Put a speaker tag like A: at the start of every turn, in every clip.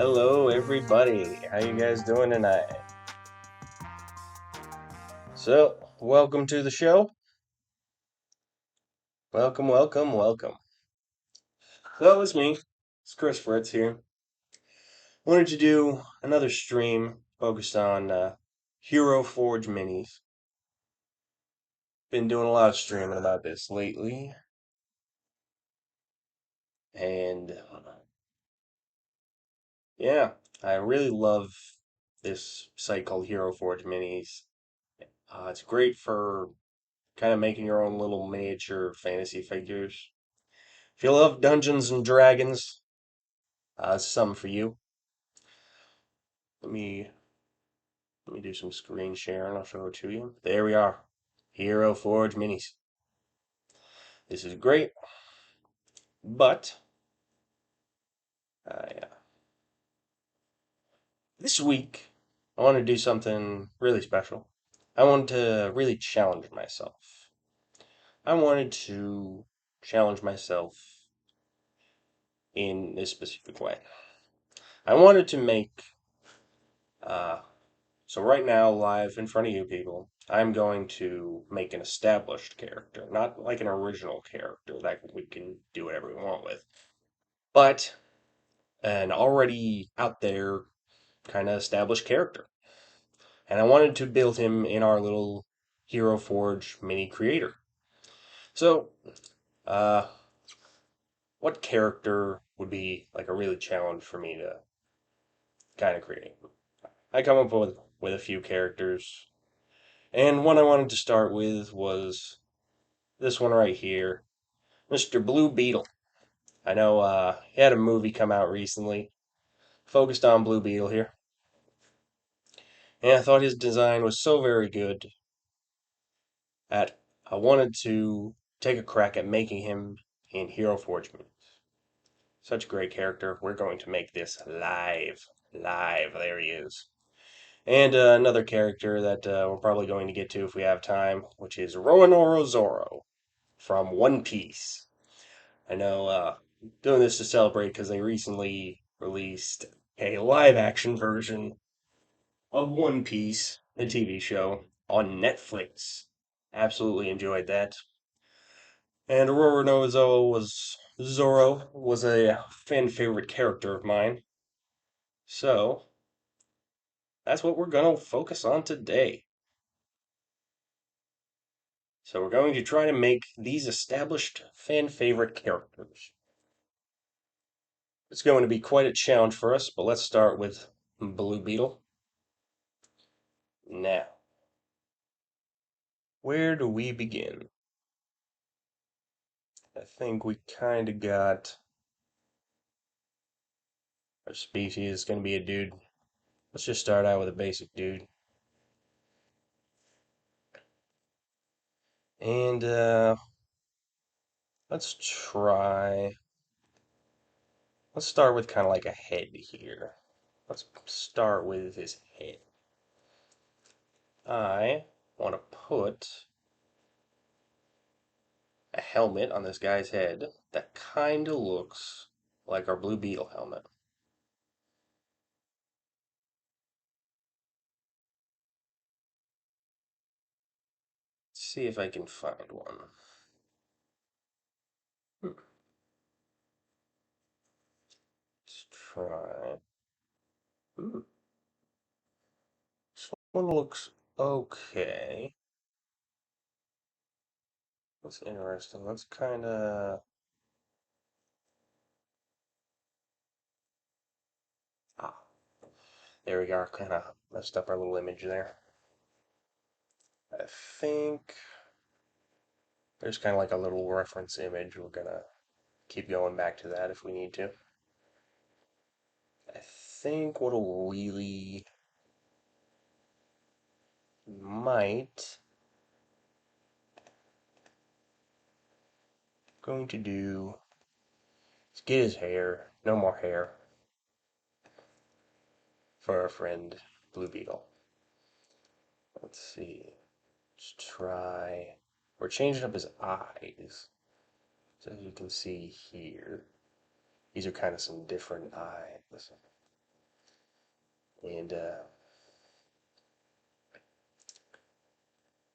A: Hello, everybody. How you guys doing tonight? So, welcome to the show. Welcome, welcome, welcome. So, it's me. It's Chris Fritz here. Wanted to do another stream focused on Hero Forge minis. Been doing a lot of streaming about this lately, and yeah, I really love this site called Hero Forge Minis. It's great for kind of making your own little miniature fantasy figures. If you love Dungeons and Dragons, it's something for you. Let me let me do some screen share and I'll show it to you. There we are. Hero Forge Minis. This is great, but yeah. This week I want to do something really special. I wanted to really challenge myself. I wanted to challenge myself in this specific way. I wanted to make uh, so right now, live in front of you people, I'm going to make an established character, not like an original character that we can do whatever we want with, but an already out there kind of established character. And I wanted to build him in our little Hero Forge mini creator. So, uh, what character would be like a really challenge for me to kind of create? I come up with a few characters, and one I wanted to start with was this one right here. Mr. Blue Beetle. I know he had a movie come out recently focused on Blue Beetle here, and I thought his design was so very good that I wanted to take a crack at making him in Hero Forge. Such a great character. We're going to make this live. Live. There he is. And another character that we're probably going to get to if we have time, which is Roronora Zoro from One Piece. I know doing this to celebrate because they recently released a live action version of One Piece, the TV show, on Netflix. Absolutely enjoyed that. And Zoro was a fan favorite character of mine. So that's what we're gonna focus on today. So we're going to try to make these established fan favorite characters. It's going to be quite a challenge for us, but let's start with Blue Beetle. Now, where do we begin? I think we kind of got our species is going to be a dude. Let's just start out with a basic dude. And let's try. Let's start with kind of like a head here. Let's start with his head. I want to put a helmet on this guy's head that kind of looks like our Blue Beetle helmet. Let's see if I can find one. Let's try. Hmm. This one looks okay. That's interesting. That's kind of. Ah, there we go. Kind of messed up our little image there. I think there's kind of like a little reference image. We're gonna keep going back to that if we need to. I think what'll really might going to do is get his hair, no more hair, for our friend Blue Beetle. Let's see. Let's try. We're changing up his eyes. So as you can see here, these are kind of some different eyes. And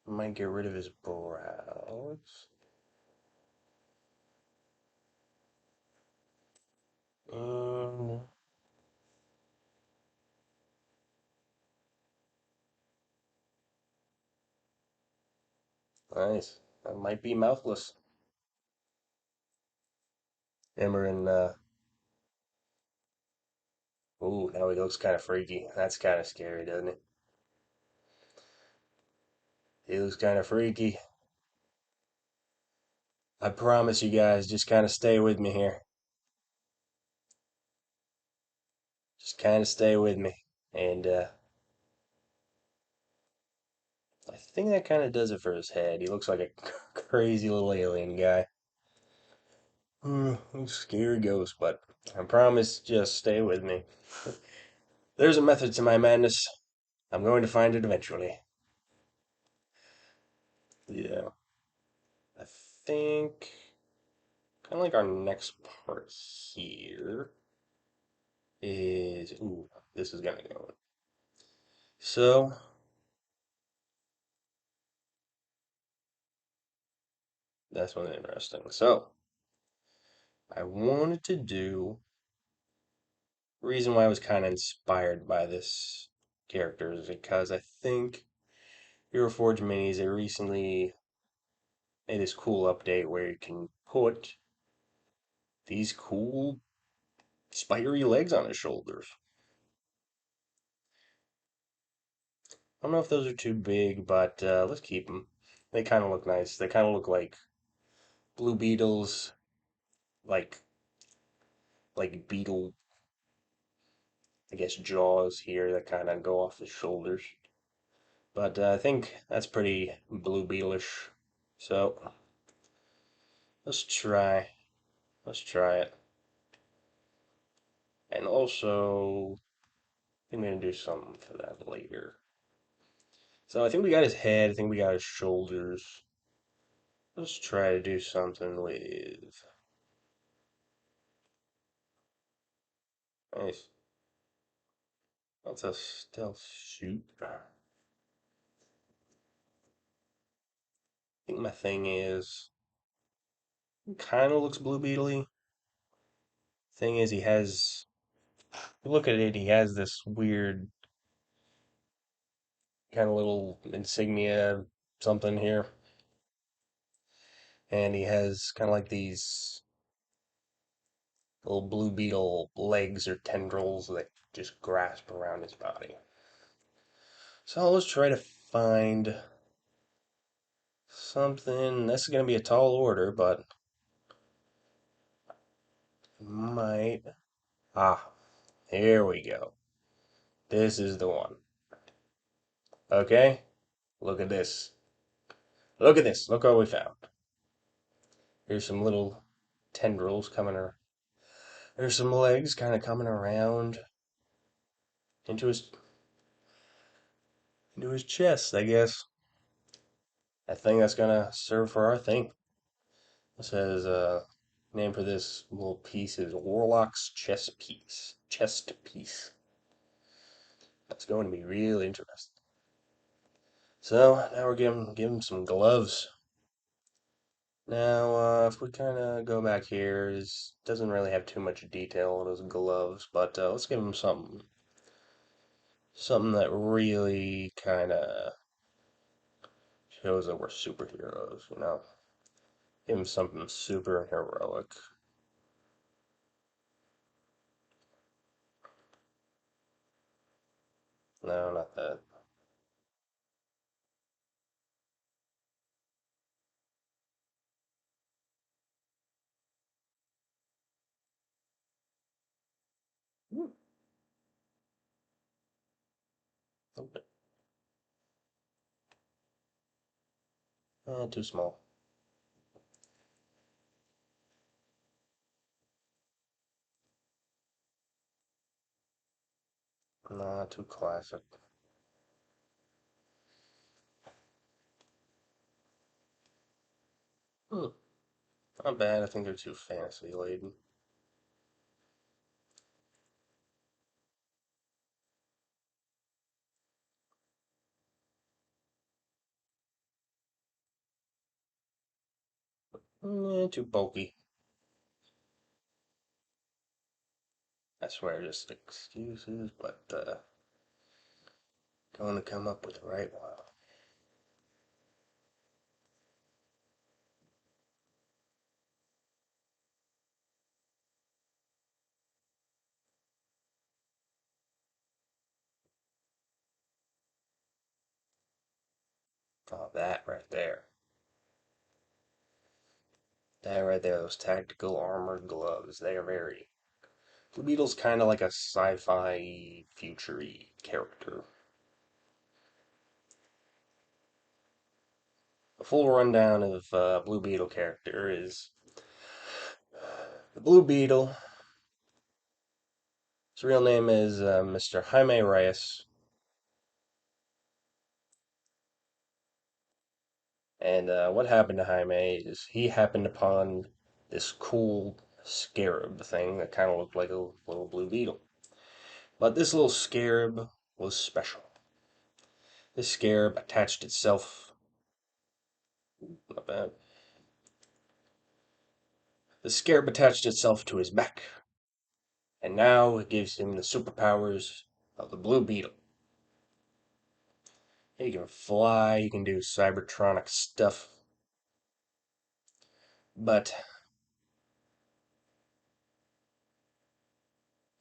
A: might get rid of his brows. Um, nice. That might be mouthless. Ember and ooh, now he looks kind of freaky. That's kind of scary, doesn't it? He looks kind of freaky. I promise you guys, just kind of stay with me here. Just kind of stay with me. And I think that kind of does it for his head. He looks like a crazy little alien guy. Scary ghost, but I promise, just stay with me. There's a method to my madness. I'm going to find it eventually. Yeah, I think kind of like our next part here is ooh, this is gonna go. So that's one interesting. So I wanted to do reason why I was kind of inspired by this character is because I think Hero Forge Minis they recently made this cool update where you can put these cool spidery legs on his shoulders. I don't know if those are too big, but let's keep them. They kind of look nice. They kind of look like blue beetles, like beetle, I guess jaws here that kind of go off the shoulders. But I think that's pretty blue beetleish. So let's try. Let's try it. And also, I think I'm gonna do something for that later. So I think we got his head. I think we got his shoulders. Let's try to do something with. Nice. That's a stealth shoot. I think my thing is kind of looks blue beetle. Thing is, he has. Look at it. He has this weird kind of little insignia something here, and he has kind of like these little blue beetle legs or tendrils that just grasp around his body. So let's try to find something. This is going to be a tall order, but might. Ah, here we go. This is the one. Okay? Look at this. Look at this. Look what we found. Here's some little tendrils coming around. There's some legs kind of coming around into his chest, I guess. I think that's gonna serve for our thing. It says name for this little piece is Warlock's chest piece. Chest piece. That's going to be really interesting. So now we're giving him some gloves. Now, if we kind of go back here, it doesn't really have too much detail on those gloves, but let's give him something that really kind of shows that we're superheroes, you know? Give him something super heroic. No, not that. Okay. Too small. Nah, too classic. Hmm. Not bad. I think they're too fantasy laden. Too bulky. I swear, just excuses, but going to come up with the right one. Oh, that right there. That right there, those tactical armored gloves. They are very. The Beetle's kind of like a sci-fi future-y character. A full rundown of Blue Beetle character is the Blue Beetle. His real name is Mr. Jaime Reyes, and what happened to Jaime is he happened upon this cool scarab thing that kind of looked like a little blue beetle. But this little scarab was special. This scarab attached itself. Not bad. The scarab attached itself to his back, and now it gives him the superpowers of the Blue Beetle. He can fly, he can do cybertronic stuff, but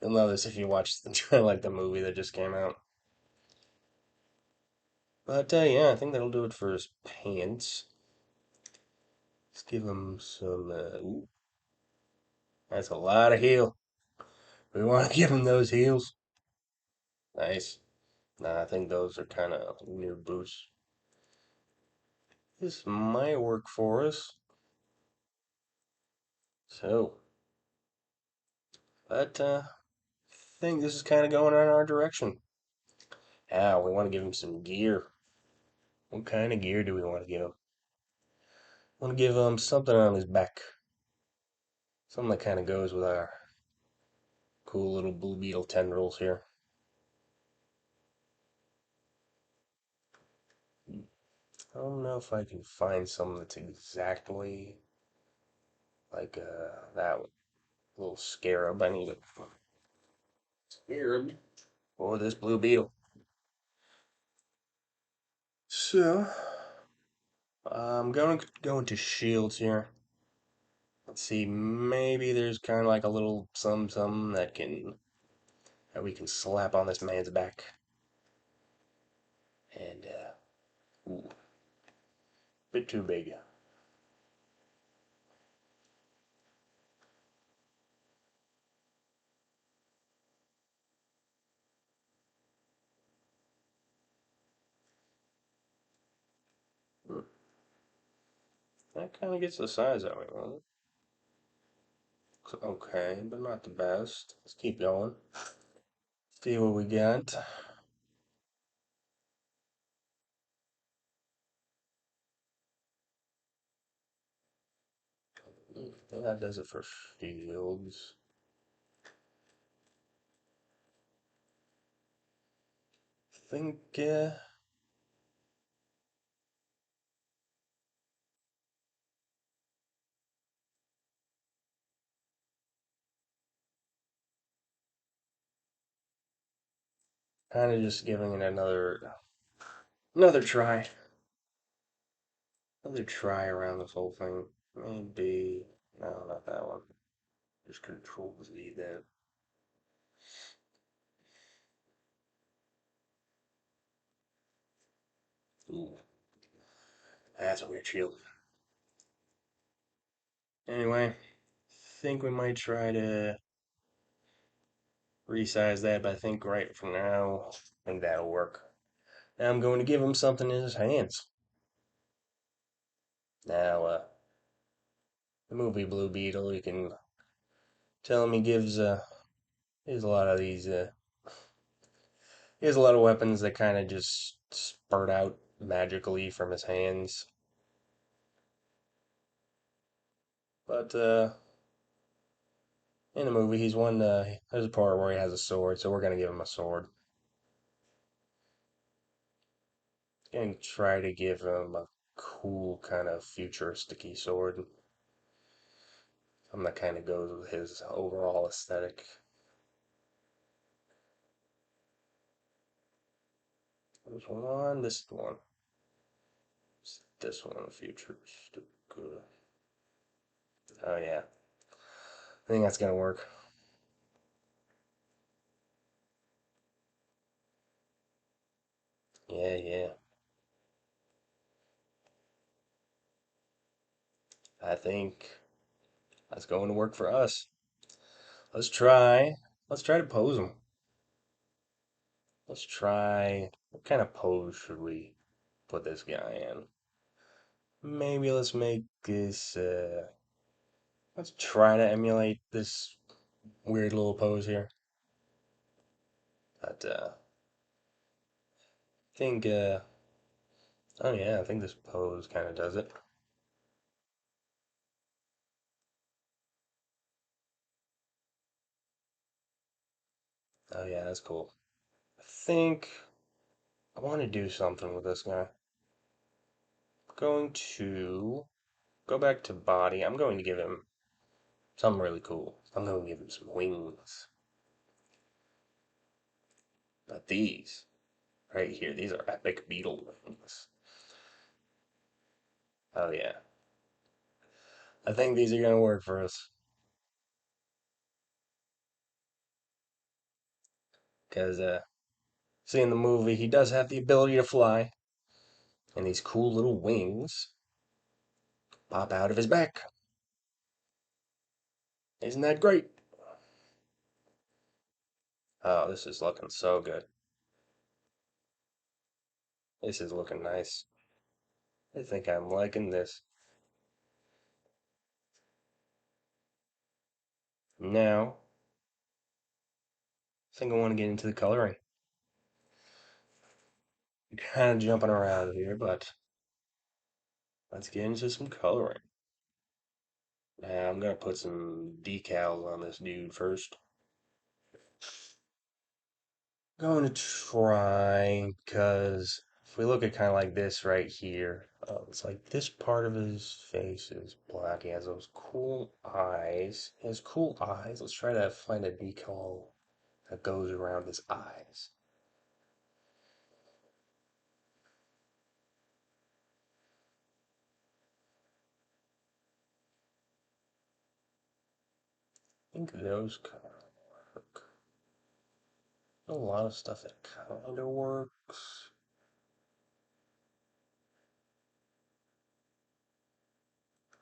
A: you'll know this if you watch like the movie that just came out. But yeah, I think that'll do it for his pants. Let's give him some. Ooh, that's a lot of heel. We want to give him those heels. Nice. Nah, I think those are kind of near boots. This might work for us. So, but I think this is kind of going in our direction. Now, we want to give him some gear. What kind of gear do we want to give him? Want to give him something on his back. Something that kind of goes with our cool little Blue Beetle tendrils here. I don't know if I can find something that's exactly like that little scarab. I need a scarab for this Blue Beetle. So, I'm going to go into shields here. Let's see, maybe there's kind of like a little some that we can slap on this man's back. And ooh, bit too big. Hmm. That kind of gets the size out of it. Okay, but not the best. Let's keep going. See what we got. That does it for shields. I think kind of just giving it another try. Another try around this whole thing. Maybe no, not that one. Just Control Z then. Ooh, that's a weird shield. Anyway, think we might try to resize that, but I think right for now, I think that'll work. Now I'm going to give him something in his hands. Now, the movie Blue Beetle, you can tell him he has a lot of these he has a lot of weapons that kind of just spurt out magically from his hands. But in the movie, there's a part where he has a sword, so we're gonna give him a sword. Gonna try to give him a cool kind of futuristic sword. Something that kind of goes with his overall aesthetic. There's one. This is the one. This one in the future. Good. Oh yeah, I think that's gonna work. Yeah, yeah. I think that's going to work for us. Let's try. Let's try to pose him. Let's try. What kind of pose should we put this guy in? Maybe let's make this. Let's try to emulate this weird little pose here. But I think. Oh yeah, I think this pose kind of does it. Oh yeah, that's cool. I think I want to do something with this guy. I'm going to go back to body. I'm going to give him something really cool. I'm going to give him some wings. But these, right here, these are epic beetle wings. Oh yeah. I think these are gonna work for us. Because seeing the movie, he does have the ability to fly. And these cool little wings pop out of his back. Isn't that great? Oh, this is looking so good. This is looking nice. I think I'm liking this. Now, I think I want to get into the coloring. Kind of jumping around here, but let's get into some coloring. Now, I'm gonna put some decals on this dude first. Going to try, because if we look at kind of like this right here, it's like this part of his face is black. He has those cool eyes. He has cool eyes. Let's try to find a decal that goes around his eyes. I think those kind of work. A lot of stuff that kind of works.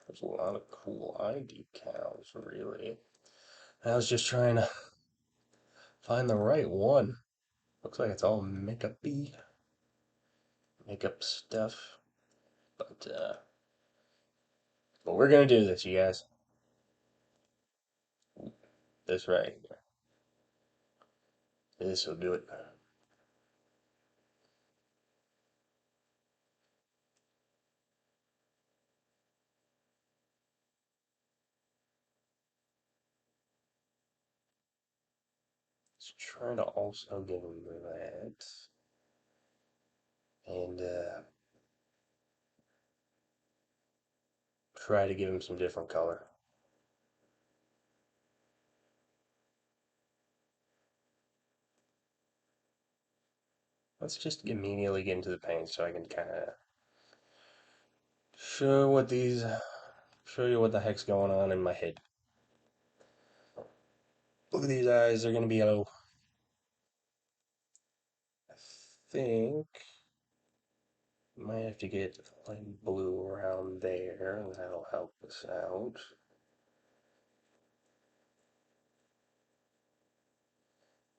A: There's a lot of cool eye decals, really. I was just trying to find the right one. Looks like it's all makeup stuff. But we're gonna do this, you guys. This right here. This will do it. Let's try to also give him that. And try to give him some different color. Let's just immediately get into the paint so I can kind of show what these, show you what the heck's going on in my head. Look at these eyes, they're gonna be yellow. I think might have to get light blue around there, and that'll help us out.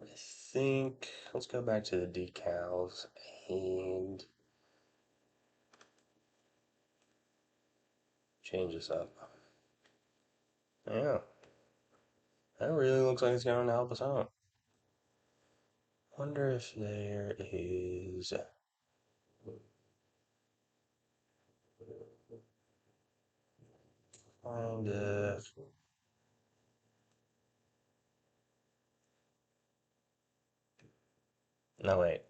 A: I think let's go back to the decals and change this up. Yeah, that really looks like it's going to help us out. Wonder if there is. Find No, wait.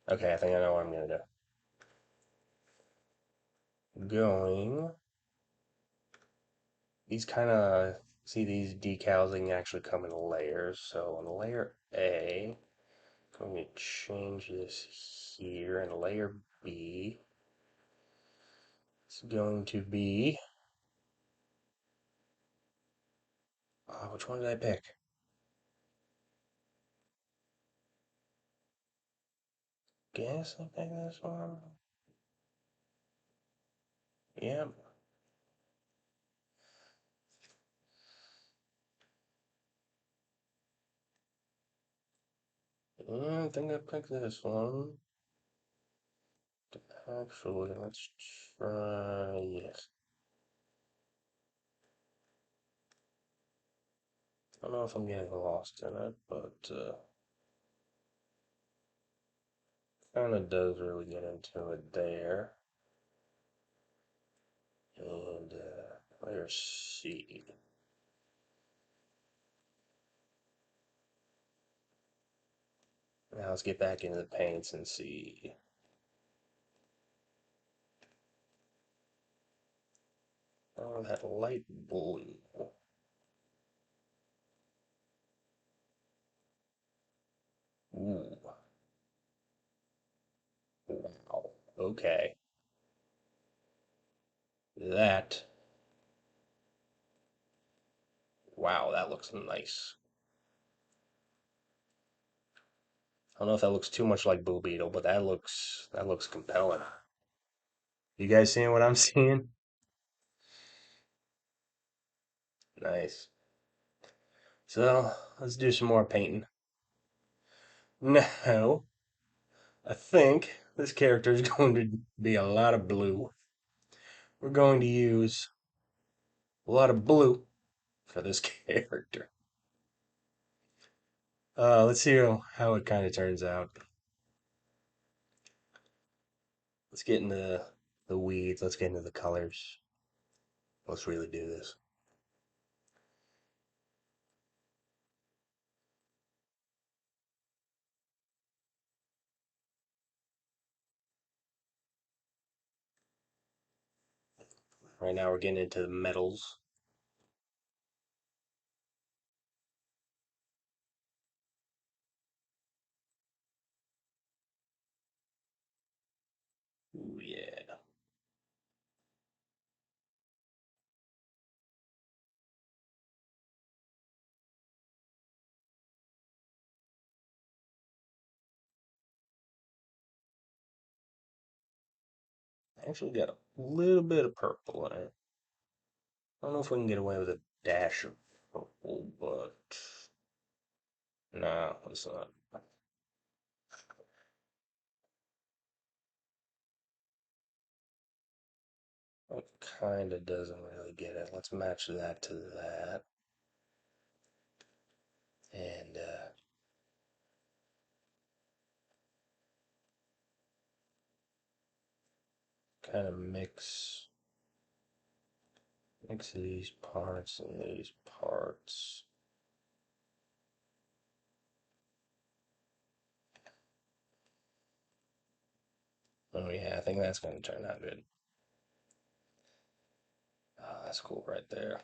A: Okay, I think I know what I'm going to do. Going. these kind of see these decals they can actually come in layers. So on layer A, I'm going to change this here, and layer B is going to be which one did I pick? Guess I picked this one. Yep. I think I picked this one. Actually, let's try. Yes. I don't know if I'm getting lost in it, but kind of does really get into it there. And layer C. Now let's get back into the paints and see. Oh, that light blue. Ooh, wow. Okay. That, wow, that looks nice. I don't know if that looks too much like Blue Beetle, but that looks compelling. You guys seeing what I'm seeing? Nice. So let's do some more painting. Now, I think this character is going to be a lot of blue. We're going to use a lot of blue for this character. Let's see how it kind of turns out. Let's get into the weeds. Let's get into the colors. Let's really do this. Right now we're getting into the metals. Ooh, yeah. Actually got a little bit of purple in it. I don't know if we can get away with a dash of purple, but no, it's not. It kind of doesn't really get it. Let's match that to that. And kind of mix these parts and these parts. Oh yeah, I think that's going to turn out good. That's cool right there.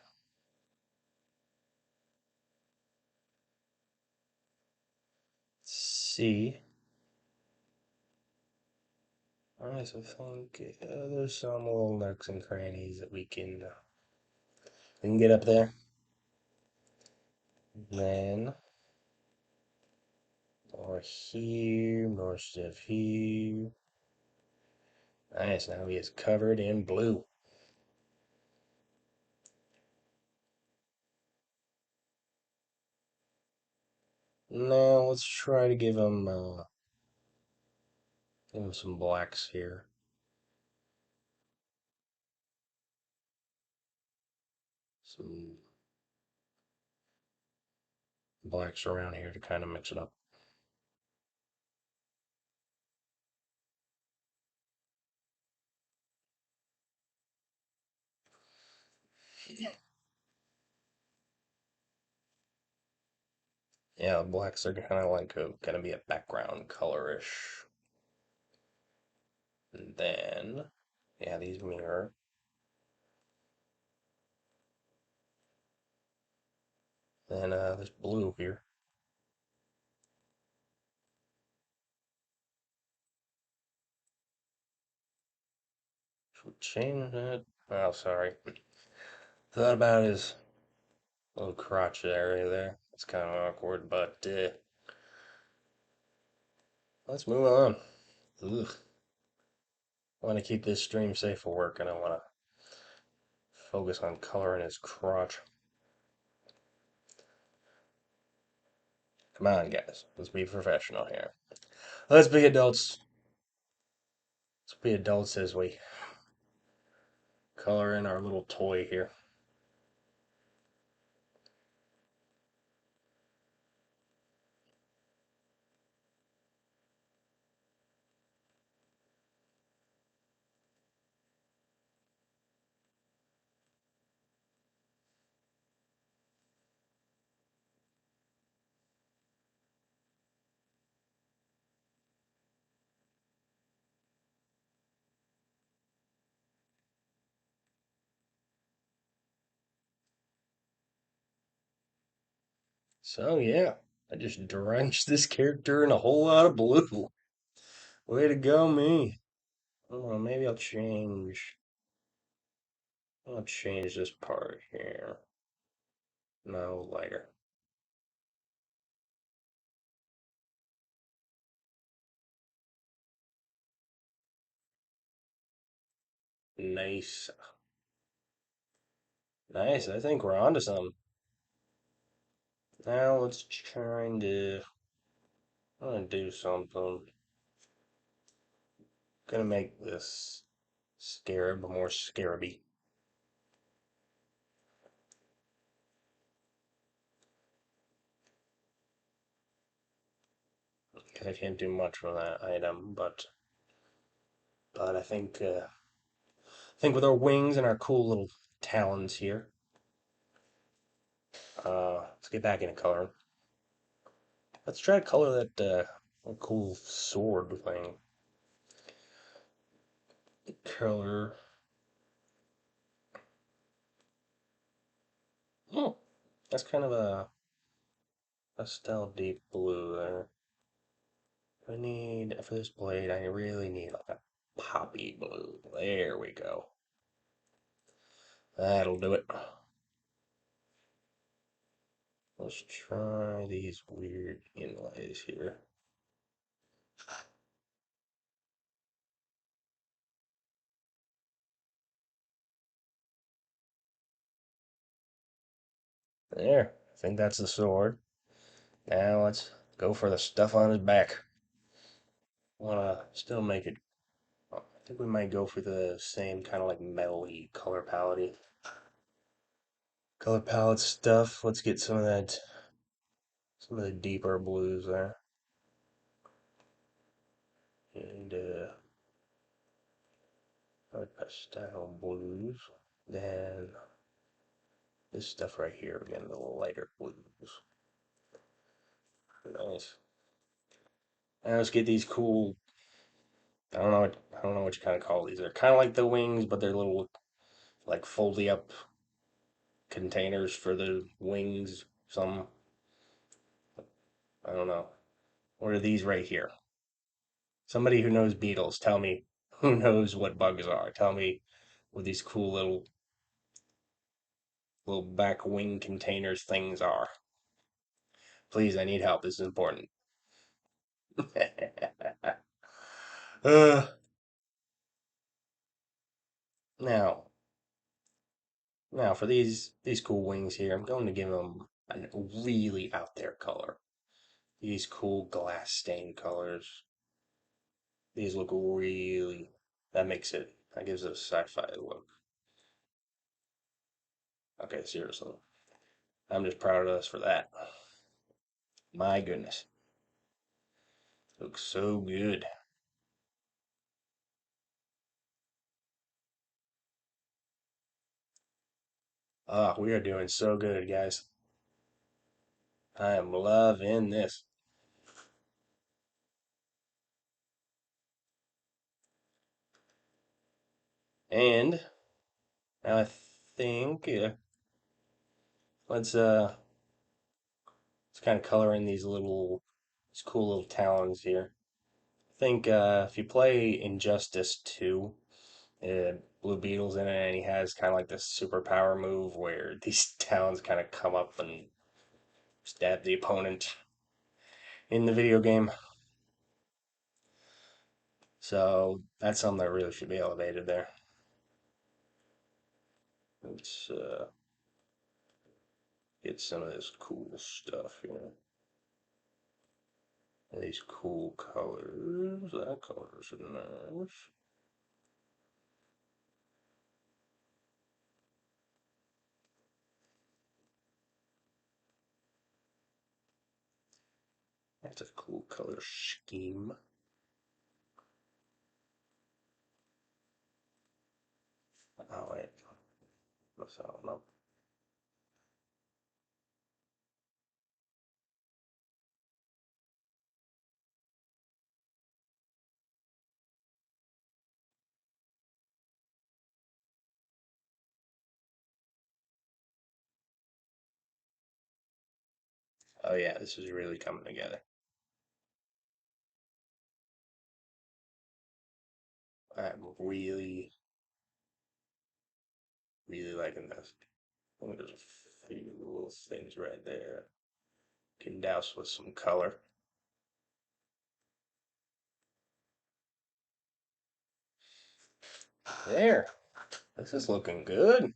A: See, alright, so I think there's some little nooks and crannies that we can get up there. Then more here, more stuff here. Nice, now he is covered in blue. Now let's try to give him some blacks here. Some blacks around here to kind of mix it up. Yeah, the blacks are kind of like gonna be a background colorish. And then, yeah, these mirror. Then this blue here. Should we change that? Oh, sorry. Thought about his little crotch area there. It's kind of awkward, but let's move on. Ugh. I want to keep this stream safe for work, and I want to focus on coloring his crotch. Come on, guys. Let's be professional here. Let's be adults. Let's be adults as we color in our little toy here. So, yeah, I just drenched this character in a whole lot of blue. Way to go, me. Oh, maybe I'll change this part here. No, lighter. Nice. Nice. I think we're onto something. Now let's try to. I'm gonna do something. Gonna make this scarab more scarabby. Because I can't do much with that item, but I think with our wings and our cool little talons here, let's get back into coloring. Let's try to color that cool sword thing. Color. Oh, that's kind of a pastel deep blue there. I need, for this blade, I really need like a poppy blue. There we go. That'll do it. Let's try these weird inlays here. There, I think that's the sword. Now let's go for the stuff on his back. Wanna still make it. I think we might go for the same kind of like metal-y color palette stuff. Let's get some of that, some of the deeper blues there, and pastel blues. Then this stuff right here, again, the lighter blues. Nice. Now let's get these cool. I don't know what you kind of call these. They're kind of like the wings, but they're little like foldy up containers for the wings. Some I don't know. What are these right here? Somebody who knows beetles, tell me who knows what bugs are. Tell me what these cool little back wing containers things are. Please, I need help. This is important. uh, now, now for these cool wings here, I'm going to give them a really out there color. These cool glass stain colors. These look really. That makes it. That gives it a sci-fi look. Okay, seriously. I'm just proud of us for that. My goodness. Looks so good. Ah, we are doing so good, guys. I am loving this. And I think let's It's kind of coloring these cool little talons here. I think if you play Injustice 2, Blue Beetle's in it, and he has kind of like this superpower move where these talons kind of come up and stab the opponent in the video game. So that's something that really should be elevated there. Let's get some of this cool stuff here. These cool colors. That color's nice. That's a cool color scheme. Oh wait, what's that one up? Oh yeah, this is really coming together. I'm really, really liking this. I think there's a few little things right there. Can douse with some color. There. This is looking good.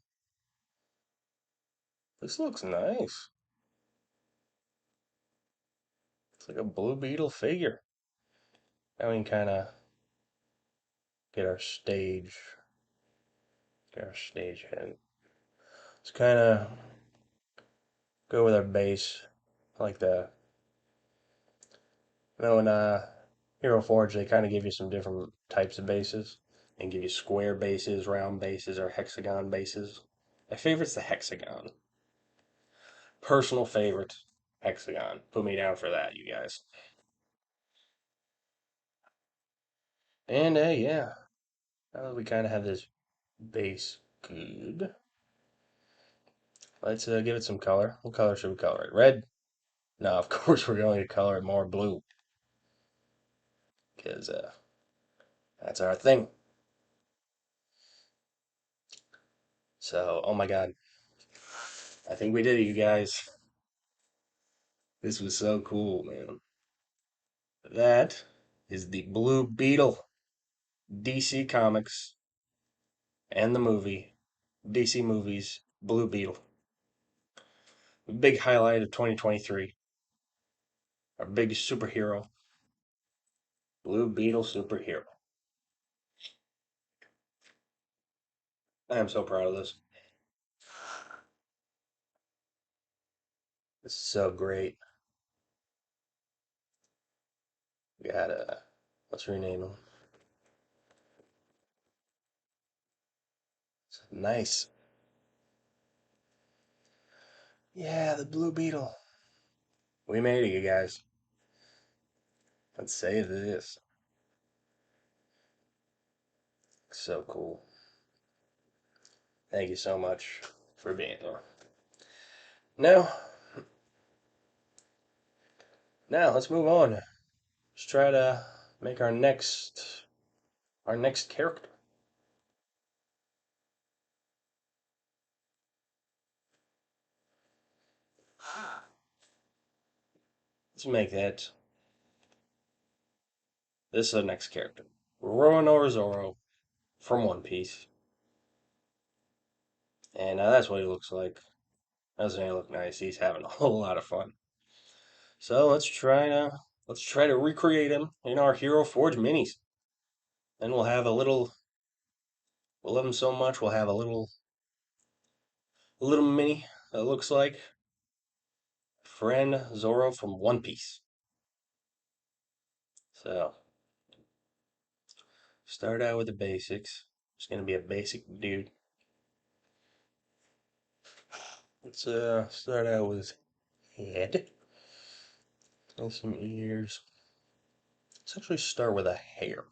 A: This looks nice. It's like a Blue Beetle figure. Now we can kind of get our head. Let's kind of go with our base, like the, in Hero Forge, they kind of give you some different types of bases and give you square bases, round bases, or hexagon bases. My favorite's the hexagon. Personal favorite, hexagon. Put me down for that, you guys. And yeah, now that we kind of have this base good, let's give it some color. What color should we color it? Red? No, of course we're going to color it more blue because that's our thing. So, oh my God, I think we did it, you guys. This was so cool, man. That is the Blue Beetle, DC Comics and the movie, DC Movies, Blue Beetle. The big highlight of 2023. Our big superhero, Blue Beetle superhero. I am so proud of this. This is so great. We got let's rename him. Nice. Yeah, the Blue Beetle. We made it, you guys. Let's save this. So cool. Thank you so much for being here. Now, let's move on. Let's try to make our next character. Let's make that. This is the next character. Roronora Zoro from One Piece. And that's what he looks like. Doesn't he look nice? He's having a whole lot of fun. So let's try to recreate him in our Hero Forge minis. Then we'll love him so much we'll have a little mini that looks like friend Zoro from One Piece. So start out with the basics. It's gonna be a basic dude. Let's start out with head and some ears. Let's actually start with a hair.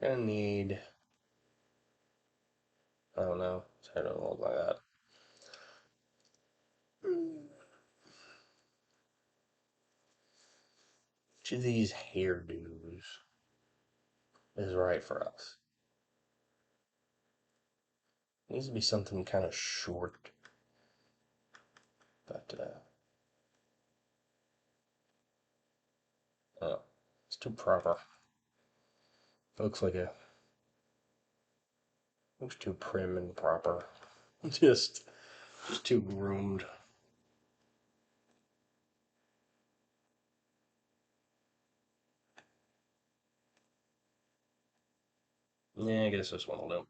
A: Gonna need, I don't know, it's hard to look like that. Which of these hairdos is right for us? It needs to be something kind of short, but oh, it's too proper. It looks too prim and proper. Just just too groomed. Yeah, I guess this one will do.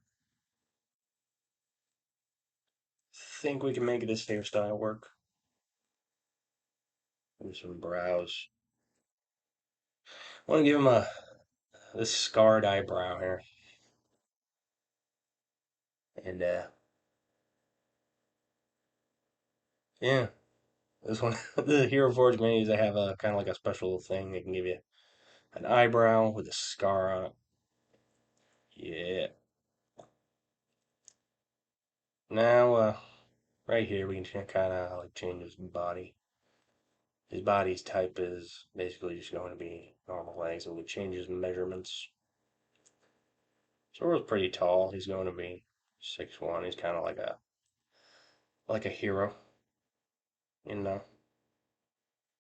A: Think we can make this hairstyle work? Do some brows. I want to give him a this scarred eyebrow here, and yeah, this one. The Hero Forge minis, they have a kind of like a special thing. They can give you an eyebrow with a scar on it. Yeah. Now, right here we can kind of like change his body. His body's type is basically just going to be normal legs, and we change his measurements. Zoro's pretty tall. He's going to be 6'1". He's kind of like a hero, you know,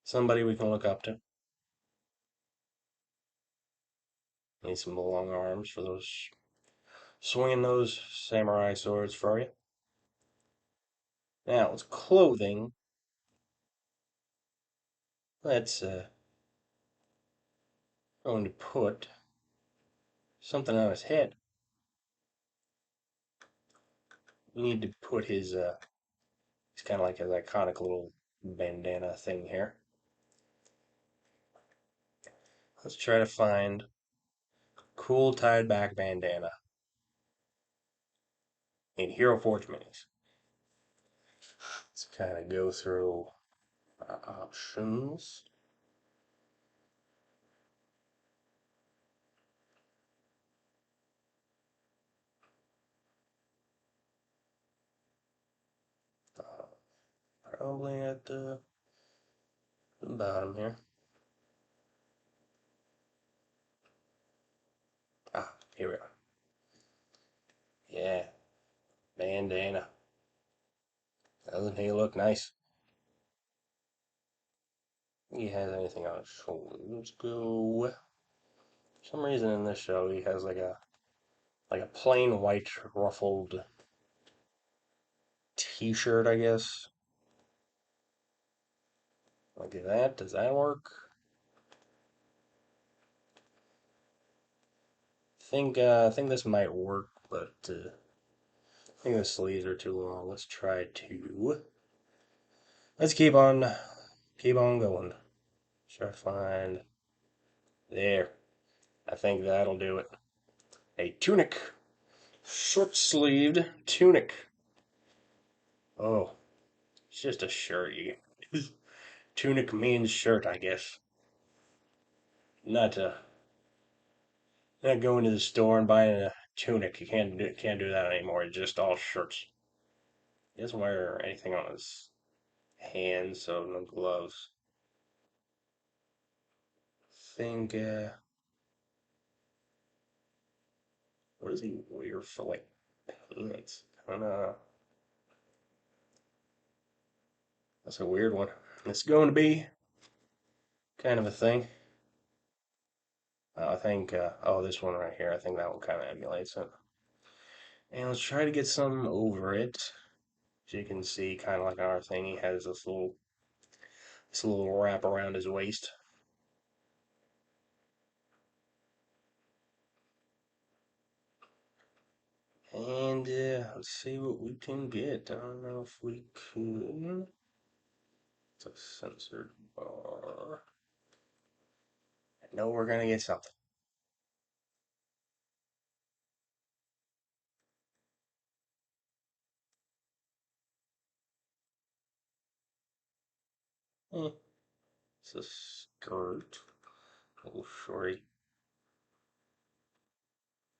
A: somebody we can look up to. Need some long arms for those swinging those samurai swords for you. Now, it's clothing. Let's going to put something on his head. We need to put his he's kind of like his iconic little bandana thing here. Let's try to find cool tied back bandana in Hero Forge minis. Let's kind of go through our options. Uh, Probably at the bottom here. Ah, here we are. Yeah, bandana. Doesn't he look nice? He has anything on his shoulders? Let's go. For some reason in this show he has like a plain white ruffled T-shirt, I guess. Look at that. Does that work? I think this might work, but I think the sleeves are too long. Let's keep on going. Try to find there. I think that'll do it. A tunic, short-sleeved tunic. Oh, it's just a shirt. Tunic means shirt, I guess. Not not going to the store and buying a tunic. You can't do that anymore. It's just all shirts. He doesn't wear anything on his hands, so no gloves. Think what does he wear for like pants? Kind of that's a weird one. It's going to be kind of a thing. I think oh this one right here. I think that one kind of emulates it. And let's try to get some over it. As you can see, kind of like our thing, he has this little wrap around his waist. And let's see what we can get. I don't know if we could. It's a censored bar. I know we're gonna get something. Eh, it's a skirt. A little shorty.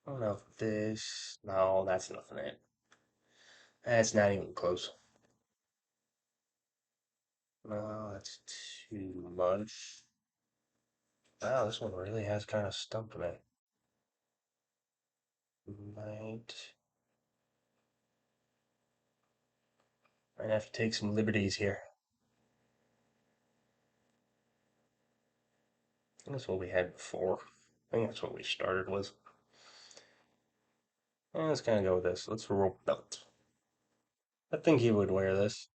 A: I don't know if this. No, that's nothing. It. That's not even close. No, that's too much. Wow, this one really has kind of stumped me. Might have to take some liberties here. I think that's what we had before. I think that's what we started with. Let's kind of go with this. Let's rope belt. I think he would wear this.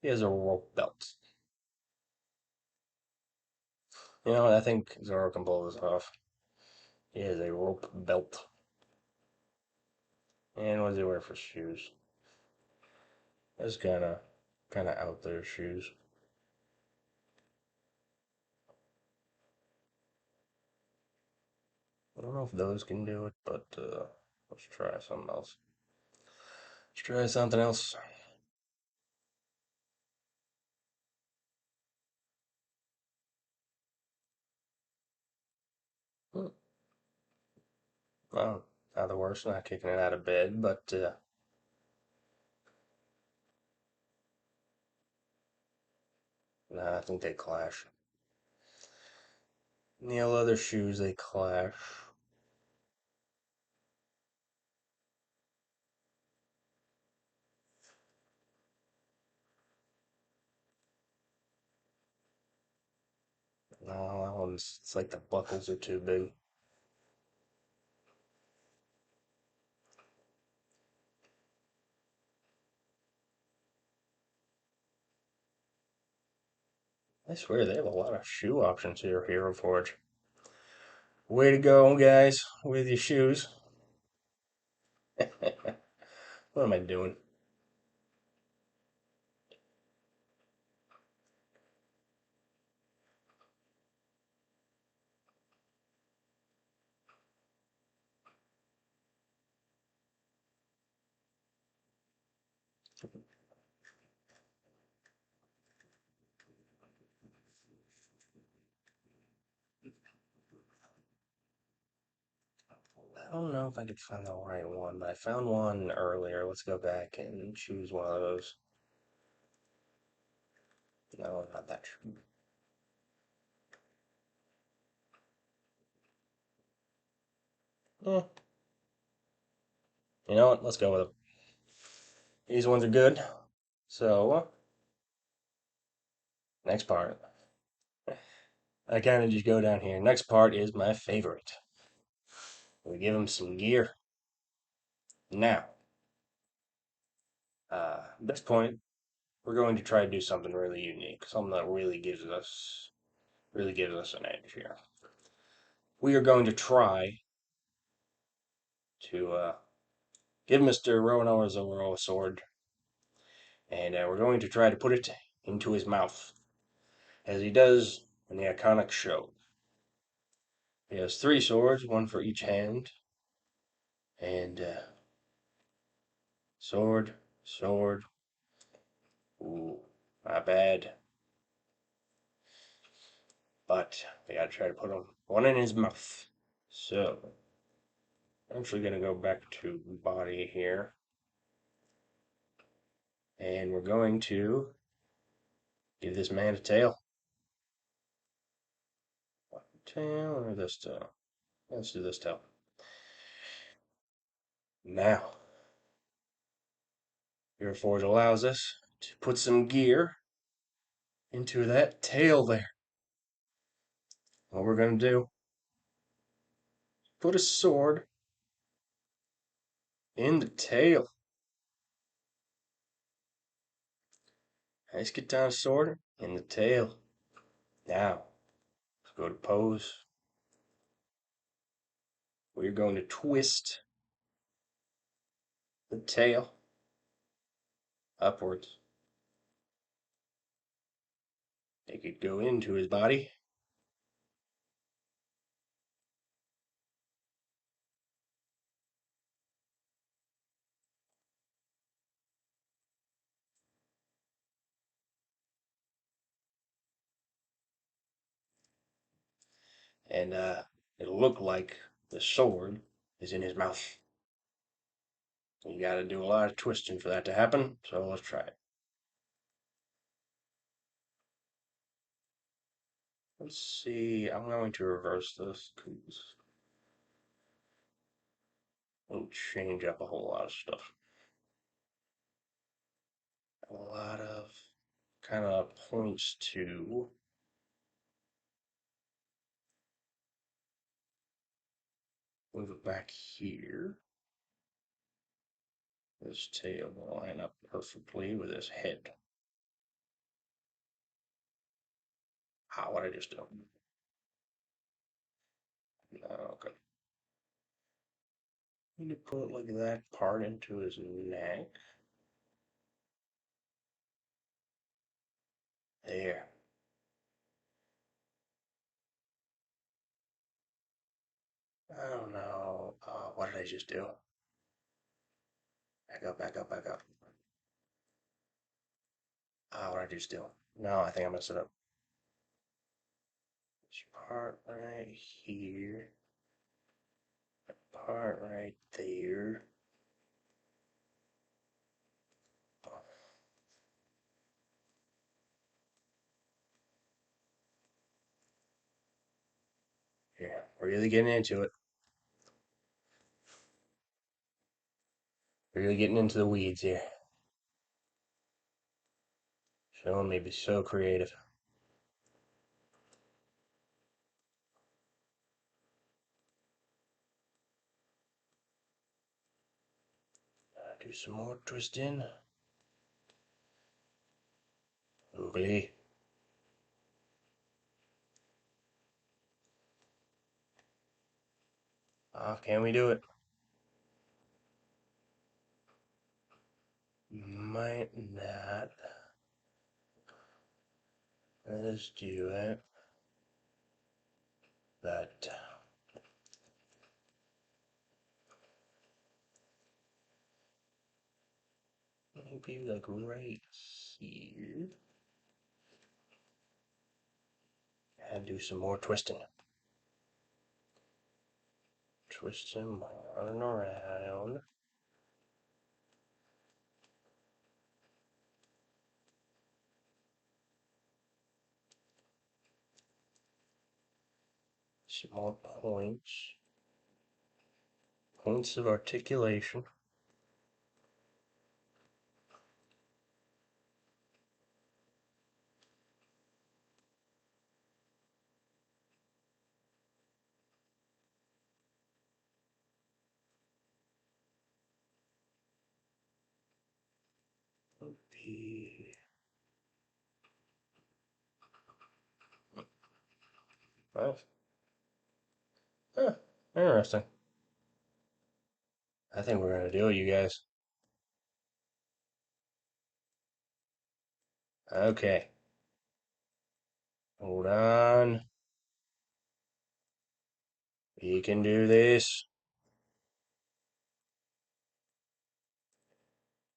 A: He has a rope belt. You know what? I think Zoro can pull this off. He has a rope belt. And what does he wear for shoes? That's kind of out there shoes. I don't know if those can do it, but let's try something else. Let's try something else. Hmm. Well, not the worst, not kicking it out of bed, but nah, I think they clash. The leather shoes, they clash. No, that one's, it's like the buckles are too big. I swear they have a lot of shoe options here, Hero Forge. Way to go, guys, with your shoes. What am I doing? I don't know if I could find the right one, but I found one earlier. Let's go back and choose one of those. No, not that shoe. Eh, you know what? Let's go with them. These ones are good. So, next part. I kind of just go down here. Next part is my favorite. We give him some gear. Now, at this point, we're going to try to do something really unique, something that really gives us an edge here. We are going to try to give Mr. Roronora Zoro a sword, and we're going to try to put it into his mouth, as he does in the iconic show. He has three swords, one for each hand, and sword, sword. Ooh, not bad. But we gotta try to put one in his mouth. So, I'm actually gonna go back to body here, and we're going to give this man a tail. Tail or this tail? Let's do this tail. Now, your forge allows us to put some gear into that tail there. What we're gonna do, put a sword in the tail. Nice katana sword in the tail. Now, let's go to pose. We're going to twist the tail upwards. Make it go into his body. And it'll look like the sword is in his mouth. You gotta do a lot of twisting for that to happen, so let's try it. Let's see. I'm going to reverse this because it'll change up a whole lot of stuff. A lot of kind of points to move it back here. This tail will line up perfectly with his head. Ah, what I just do? Okay. Need to put like that part into his neck. There. I don't know. What did I just do? Back up, back up, back up. What did I just do? No, I think I messed it up. This part right here. Part right there. Yeah, really getting into it. Really getting into the weeds here. Showing me be so creative. Do some more twisting. Oogly. Can we do it? Might not. Let's do it. But maybe like right here. And do some more twisting. Twist him on around. Some more points. Points of articulation. Be nice. Huh, interesting. I think we're gonna do it, you guys. Okay. Hold on. You can do this.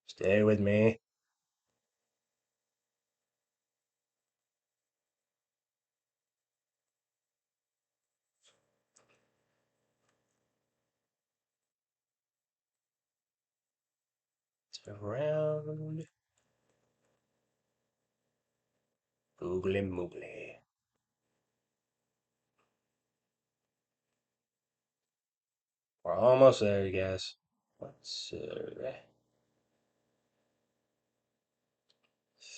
A: Stay with me. It's around. Oogly moogly. We're almost there, you guys. Let's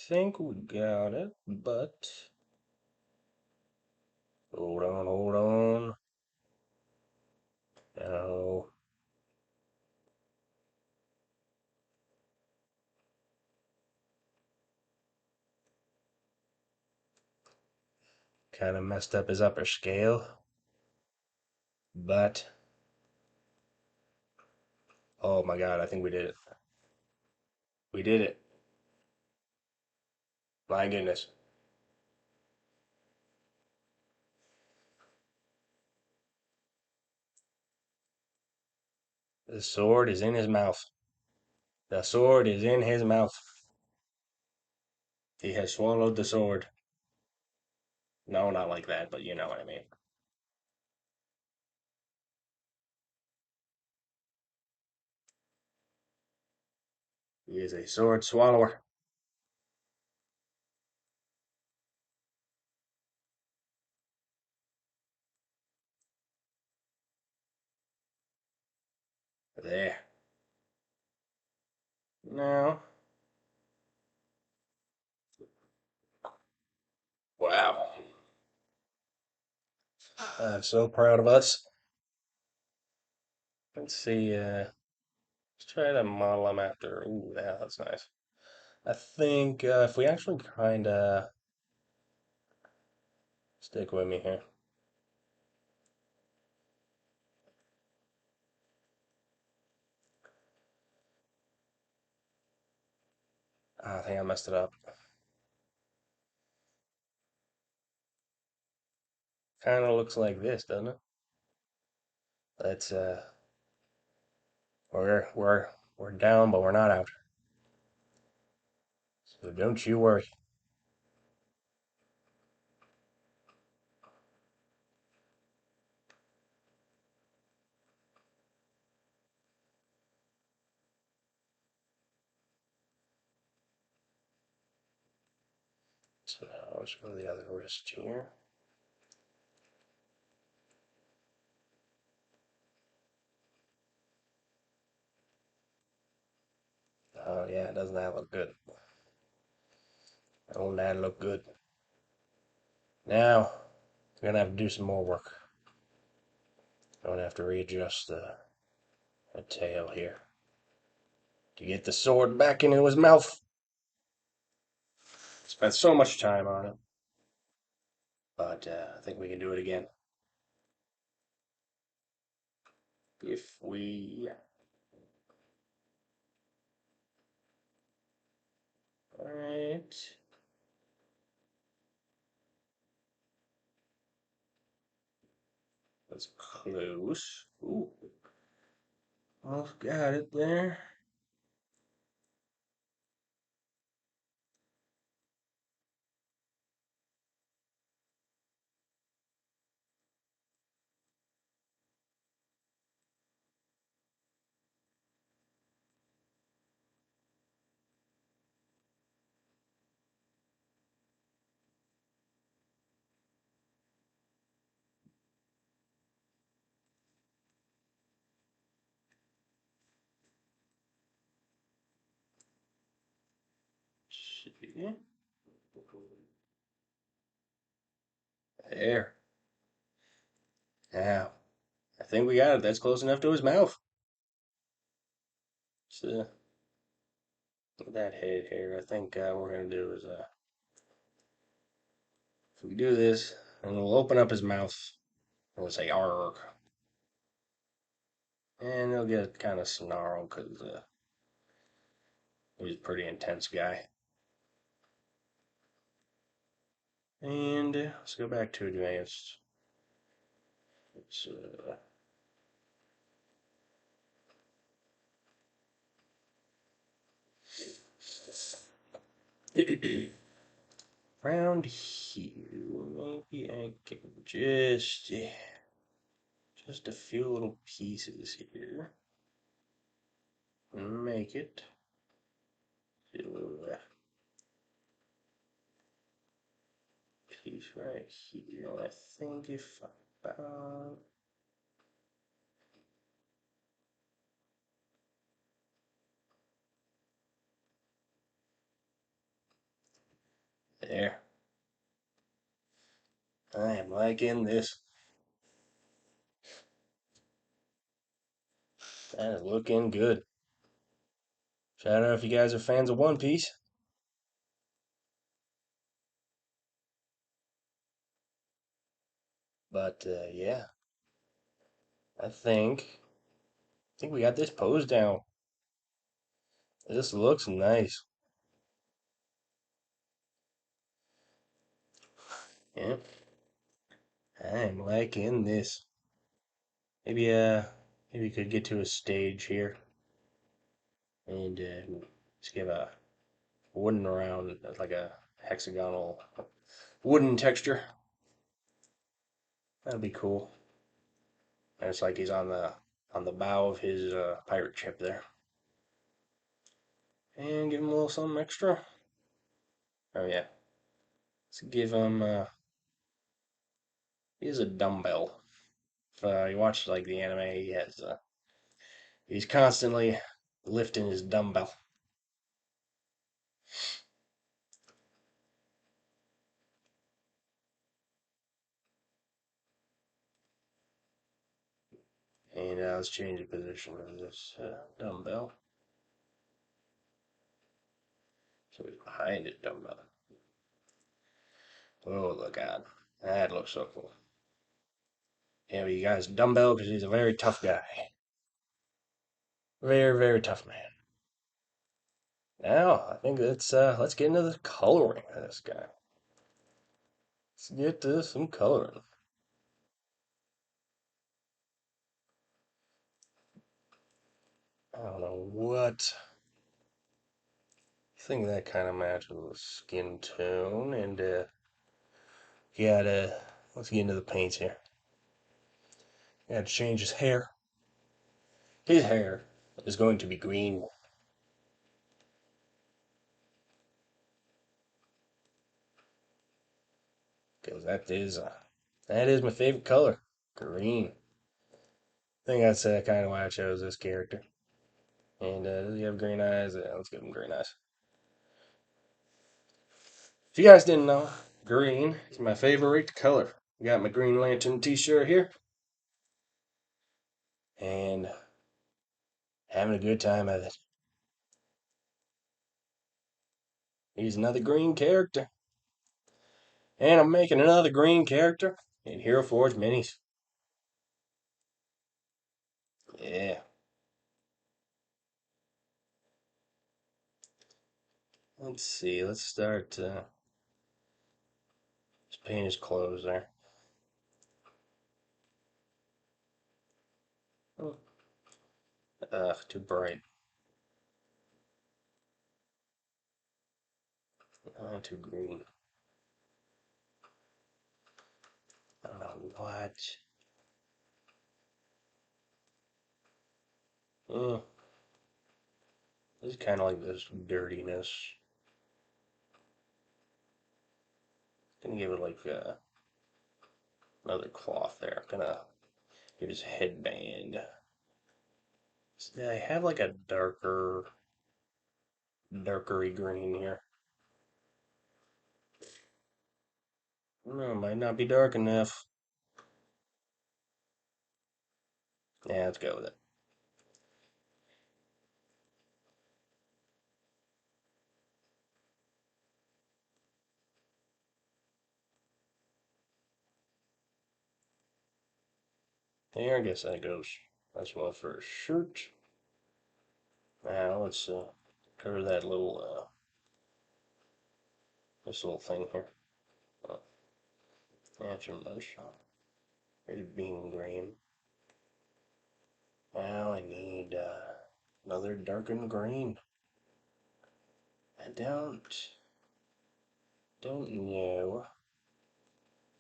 A: think we got it, but hold on, hold on. No. Kind of messed up his upper scale, but oh my god, I think we did it. We did it. My goodness. The sword is in his mouth. The sword is in his mouth. He has swallowed the sword. No, not like that, but you know what I mean. He is a sword swallower. There. Now, wow. I'm so proud of us. Let's see, let's try to model him after. Ooh, yeah, that's nice. I think if we actually kind of stick with me here. I think I messed it up. Kind of looks like this, doesn't it? Let's we're down, but we're not out. So don't you worry. So now let's go to the other wrist here. Oh yeah, doesn't that look good? Don't that look good? Now we're gonna have to do some more work. I'm gonna have to readjust the tail here to get the sword back into his mouth. Spent so much time on it, but I think we can do it again if we. All right. That's close. Ooh, almost got it there. See? There. Now, I think we got it. That's close enough to his mouth. So, that head here, I think what we're going to do is if we do this, and we'll open up his mouth, and we'll say arg. And he'll get kind of snarled because he's a pretty intense guy. And let's go back to advanced. Let's, around here, maybe I can just a few little pieces here and make it a little piece right here. I think if about there. I am liking this. That is looking good. Shout out if you guys are fans of One Piece. But yeah, I think we got this pose down. This looks nice. Yeah, I'm liking this. Maybe maybe we could get to a stage here and just give a wooden round, like a hexagonal wooden texture. That'd be cool. And it's like he's on the bow of his pirate ship there. And give him a little something extra. Oh yeah, let's give him. He has a dumbbell. If you watch like the anime, he has He's constantly lifting his dumbbell. And let's change the position of this dumbbell. So he's behind his dumbbell. Oh, look out. That looks so cool. Yeah, but you guys, dumbbell, because he's a very tough guy. Very, very tough man. Now, I think let's get into the coloring of this guy. Let's get to some coloring. I don't know what. I think that kind of matches the skin tone, and gotta let's get into the paints here. Gotta change his hair. His hair is going to be green. Because that is my favorite color. Green. I think that's kind of why I chose this character. And does he have green eyes? Yeah, let's give him green eyes. If you guys didn't know, green is my favorite color. Got my Green Lantern t-shirt here. And having a good time at it. He's another green character. And I'm making another green character in Hero Forge Minis. Yeah. Let's see. Let's start. Let's paint his clothes there. Oh, ugh, too bright. Too green. I don't know what. Uh, this is kind of like this dirtiness. Gonna give it like another cloth there. Gonna give his headband. So I have like a darkery green here. No, might not be dark enough. Yeah, let's go with it. There, I guess that goes as well for a shirt. Now let's cover that this little thing here. Oh, that's your mush. Here's bean green. Now I need another darkened green. I don't know.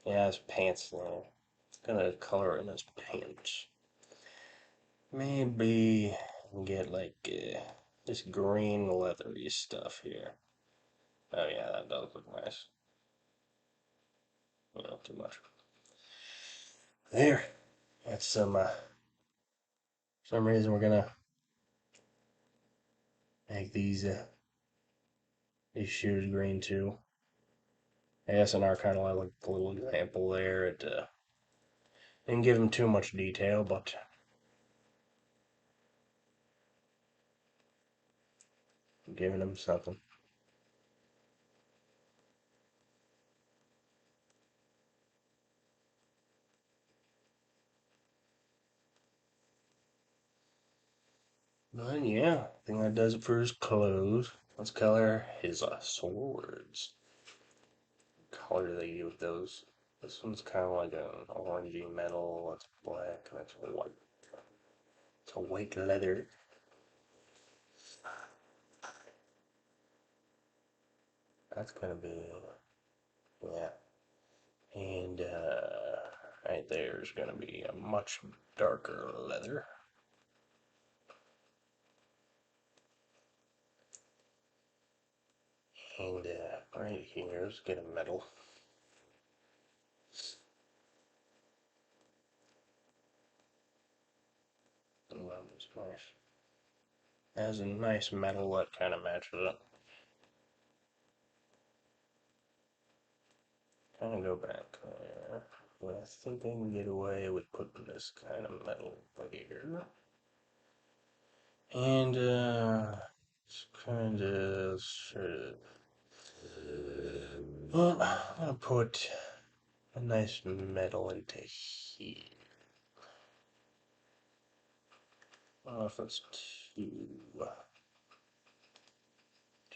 A: Yeah, his pants there. Gonna color in his pants. Maybe get like this green leathery stuff here. Oh yeah, that does look nice. Not too much. There. That's some reason we're gonna make these shoes green too. ASNR kind of like a little example there. It didn't give him too much detail, but giving him something. But yeah, I think that does it for his clothes. Let's color his swords. What color do they do with those? This one's kind of like an orangey metal. That's black. That's white. It's a white leather. That's gonna be, yeah. And right there's gonna be a much darker leather. And right here's get a metal. It's nice. Has a nice metal that kind of matches it. Kind of go back there. But I think I can get away with putting this kind of metal here. And, it's kind of sort of. Well, I'm gonna put a nice metal into here. I don't know if it's too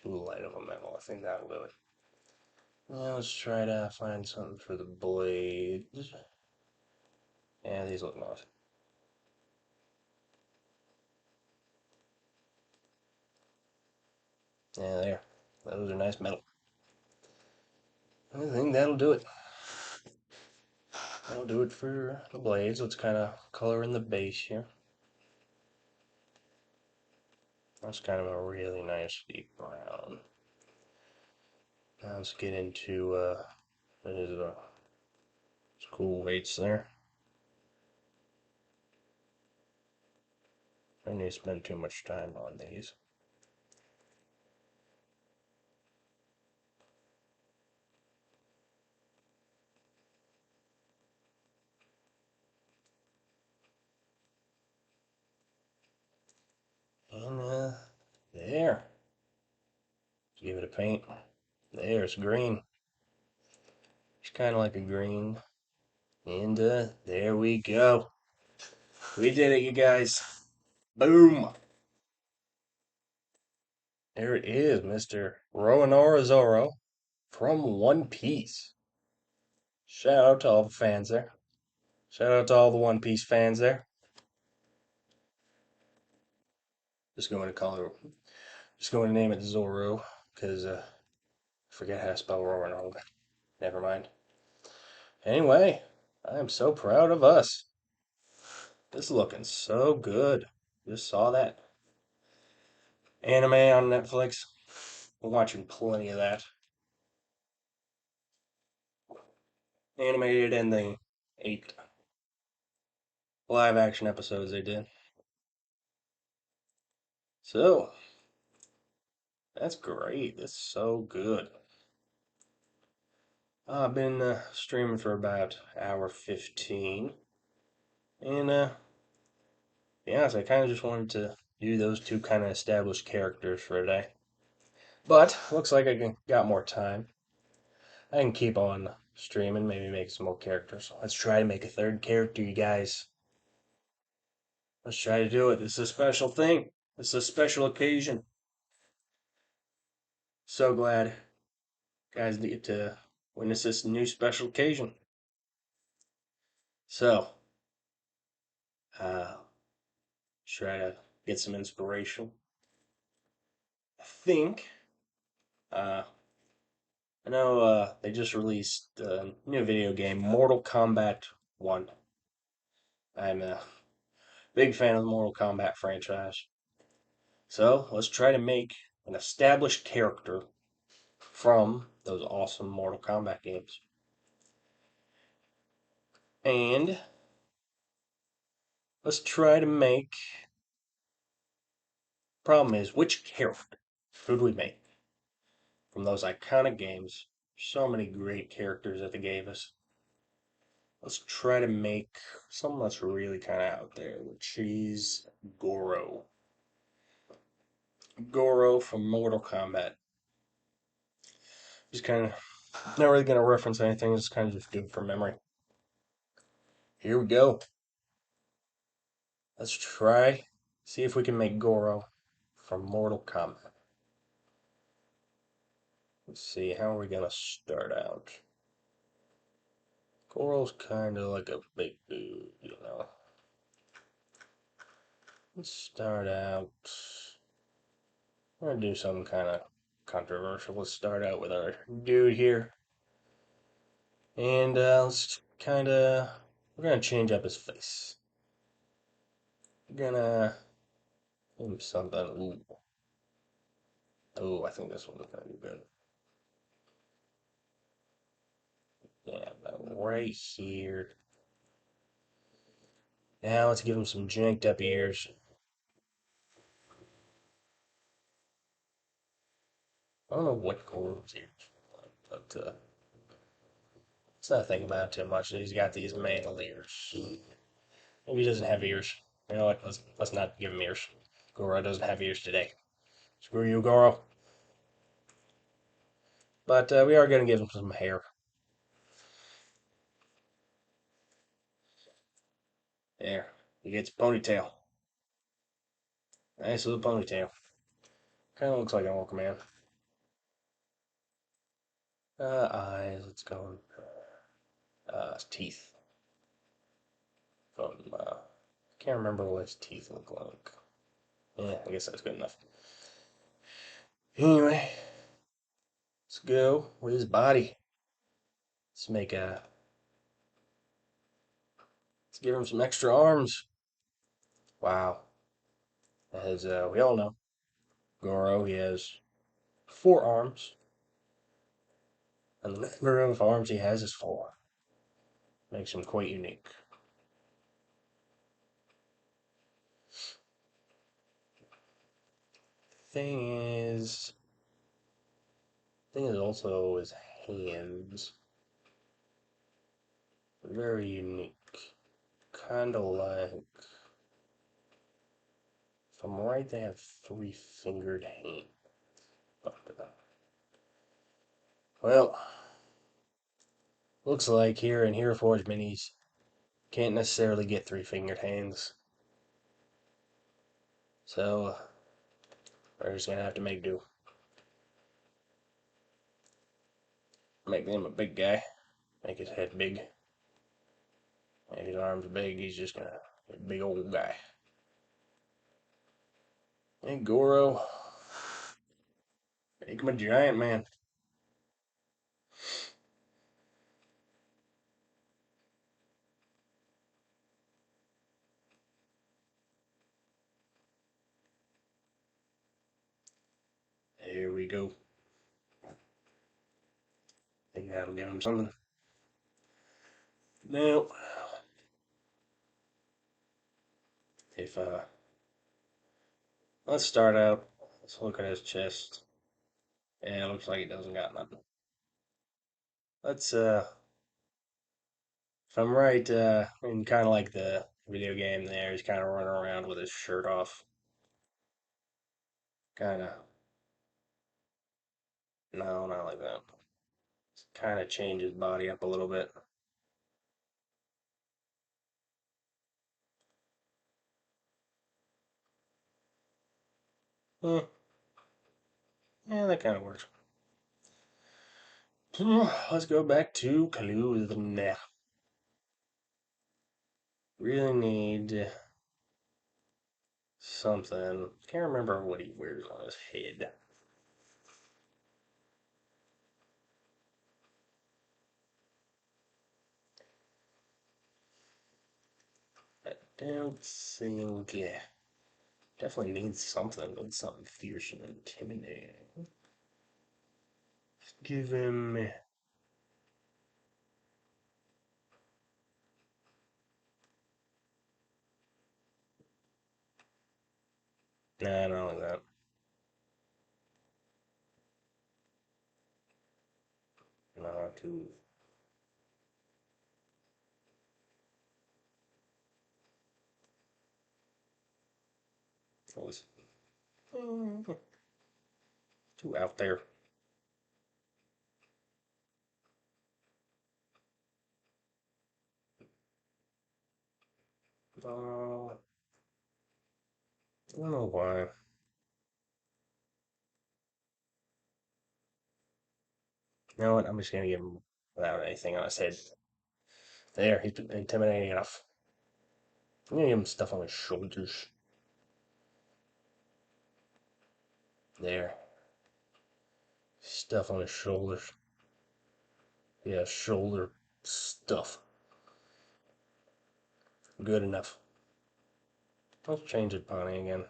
A: light of a metal. I think that'll do it. Now let's try to find something for the blades. Yeah, these look nice. Yeah, there. Those are nice metal. I think that'll do it. That'll do it for the blades. Let's kind of color in the base here. That's kind of a really nice deep brown. Now let's get into there's cool weights there. I need to spend too much time on these. And there. Give it a paint. There's green. It's kind of like a green. And there we go. We did it, you guys. Boom. There it is, Mr. Roronora Zoro from One Piece. Shout out to all the fans there. Shout out to all the One Piece fans there. Just going to call it. Just going to name it Zoro because I forget how to spell Roronora. Never mind. Anyway, I am so proud of us. This is looking so good. Just saw that anime on Netflix. I'm watching plenty of that. Animated and the 8 live action episodes they did. So, that's great. That's so good. I've been streaming for about hour 15. And, be honest, I kind of just wanted to do those two kind of established characters for today. But, looks like got more time. I can keep on streaming, maybe make some more characters. Let's try to make a third character, you guys. Let's try to do it. This is a special thing. This is a special occasion. So glad guys get to witness this new special occasion. So, uh, try to get some inspiration. I think, uh, I know they just released a new video game, Mortal Kombat 1. I'm a big fan of the Mortal Kombat franchise. So, let's try to make an established character from those awesome Mortal Kombat games. And let's try to make. Problem is, which character should we make from those iconic games? So many great characters that they gave us. Let's try to make something that's really kind of out there, which is Goro. Goro from Mortal Kombat. Just kind of not really going to reference anything, just kind of just do it from memory. Here we go. Let's try, see if we can make Goro from Mortal Kombat. Let's see, how are we going to start out? Goro's kind of like a big dude, you know. Let's start out. We're gonna do something kind of controversial. Let's start out with our dude here. And let's kind of. We're gonna change up his face. We're gonna. Give him something. Ooh. Ooh, I think this one's gonna be good. Yeah, about right here. Now let's give him some janked up ears. I don't know what Goro's ears are like, but let's not think about it too much. He's got these mantle ears. Maybe he doesn't have ears. You know what? Let's not give him ears. Goro doesn't have ears today. Screw you, Goro. But we are going to give him some hair. There. He gets a ponytail. Nice little ponytail. Kind of looks like an orc man. Eyes. Let's go. Teeth. From, can't remember what his teeth look like. Yeah, I guess that's good enough. Anyway, let's go with his body. Let's make a. Let's give him some extra arms. Wow. As we all know, Goro, he has 4 arms, and the number of arms he has is 4. Makes him quite unique. Thing is, thing is also his hands. Very unique. Kind of like, if I'm right, they have 3-fingered hands. But, well, looks like here in Hero Forge minis, can't necessarily get 3-fingered hands. So, we're just gonna have to make do. Make him a big guy. Make his head big. Make his arms big. He's just gonna be a big old guy. And Goro, make him a giant man. Here we go. Think that'll give him something. Now, if let's start out. Let's look at his chest. Yeah, it looks like he doesn't got nothing. Let's if I'm right, in kind of like the video game there, he's kind of running around with his shirt off. Kind of, no, not like that. Kind of change his body up a little bit. Hmm. Yeah, that kind of works. Let's go back to clothing. Really need something. Can't remember what he wears on his head. I don't think. Yeah, definitely needs something. Needs something fierce and intimidating. Give him. Nah, not like that. Not too close. Too out there. I don't know why. You know what? I'm just gonna give him without anything on his head. There, he's intimidating enough. I'm gonna give him stuff on his shoulders. There. Stuff on his shoulders. Yeah, shoulder stuff. Good enough. Let's change it, Bonnie, again.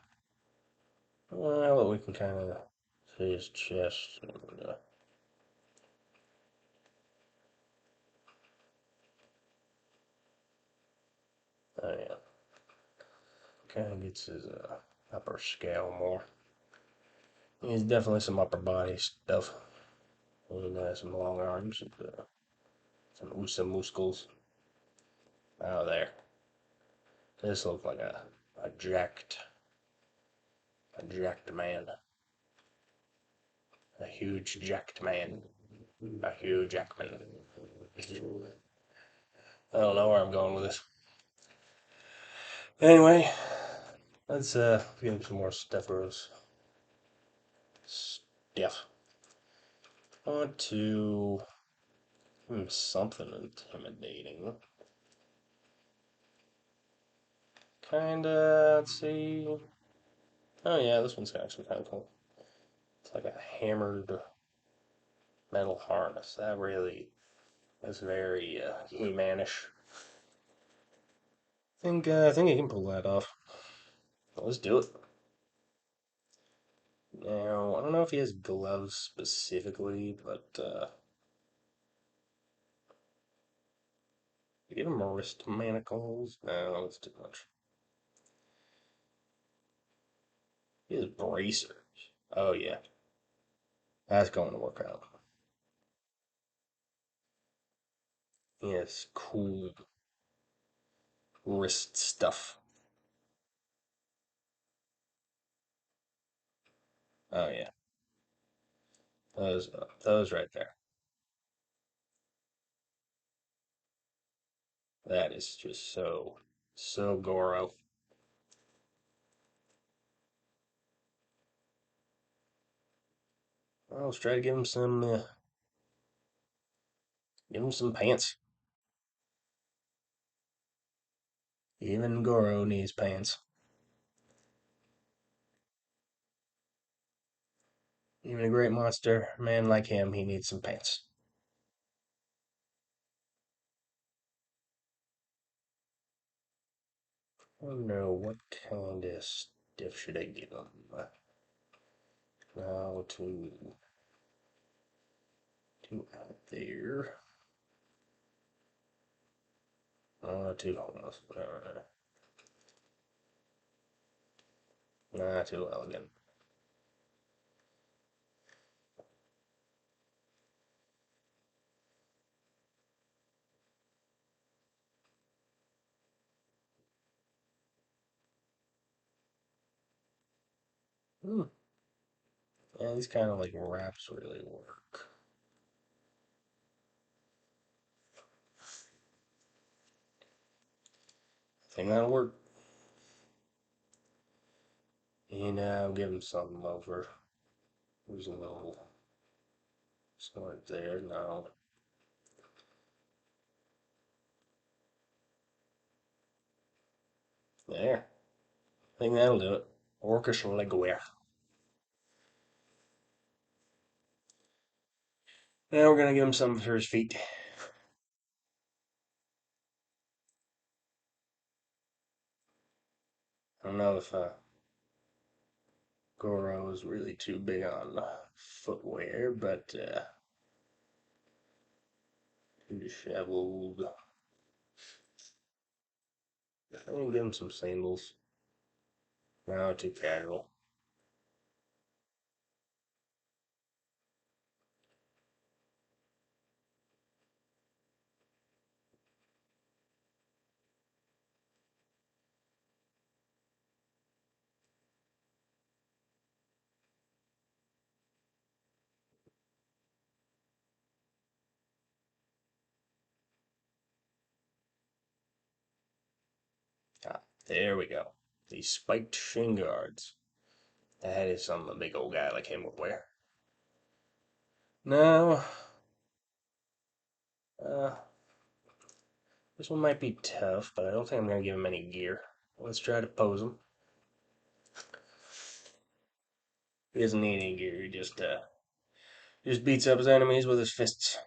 A: Well, we can kind of see his chest. Oh, yeah. Kind of gets his upper scale more. He's definitely some upper body stuff. And some long arms, and, some USA muscles. Oh, there. This looks like a jacked man. A huge jacked man. A huge Jackman. I don't know where I'm going with this. Anyway, let's get some more Stephanos stuff. I want to give him something intimidating. Kinda, let's see. Oh yeah, this one's actually kind of cool. It's like a hammered metal harness. That's very He-Manish. I think he can pull that off. Let's do it. Now, I don't know if he has gloves specifically, but give him wrist manacles. No, that's too much. He has bracers. Oh yeah, that's going to work out. He has cool wrist stuff. Oh yeah, those right there. That is just so Goro. Well, let's try to give him some pants. Even Goro needs pants. Even a great monster man like him, he needs some pants. Oh no, what kind of stuff should I give him? Now to out there. Too almost. Too elegant. Hmm. Yeah, these kind of like wraps really work. I think that'll work. And I'll give him something over. There's a little start there. No. There. I think that'll do it. Orcish legwear. Now we're gonna give him something for his feet. I don't know if Goro is really too big on footwear, but disheveled. I'm gonna give him some sandals. No, too casual. Ah, there we go. These spiked shin guards. That is something a big old guy like him would wear. Now, uh, this one might be tough, but I don't think I'm gonna give him any gear. Let's try to pose him. He doesn't need any gear. He just beats up his enemies with his fists.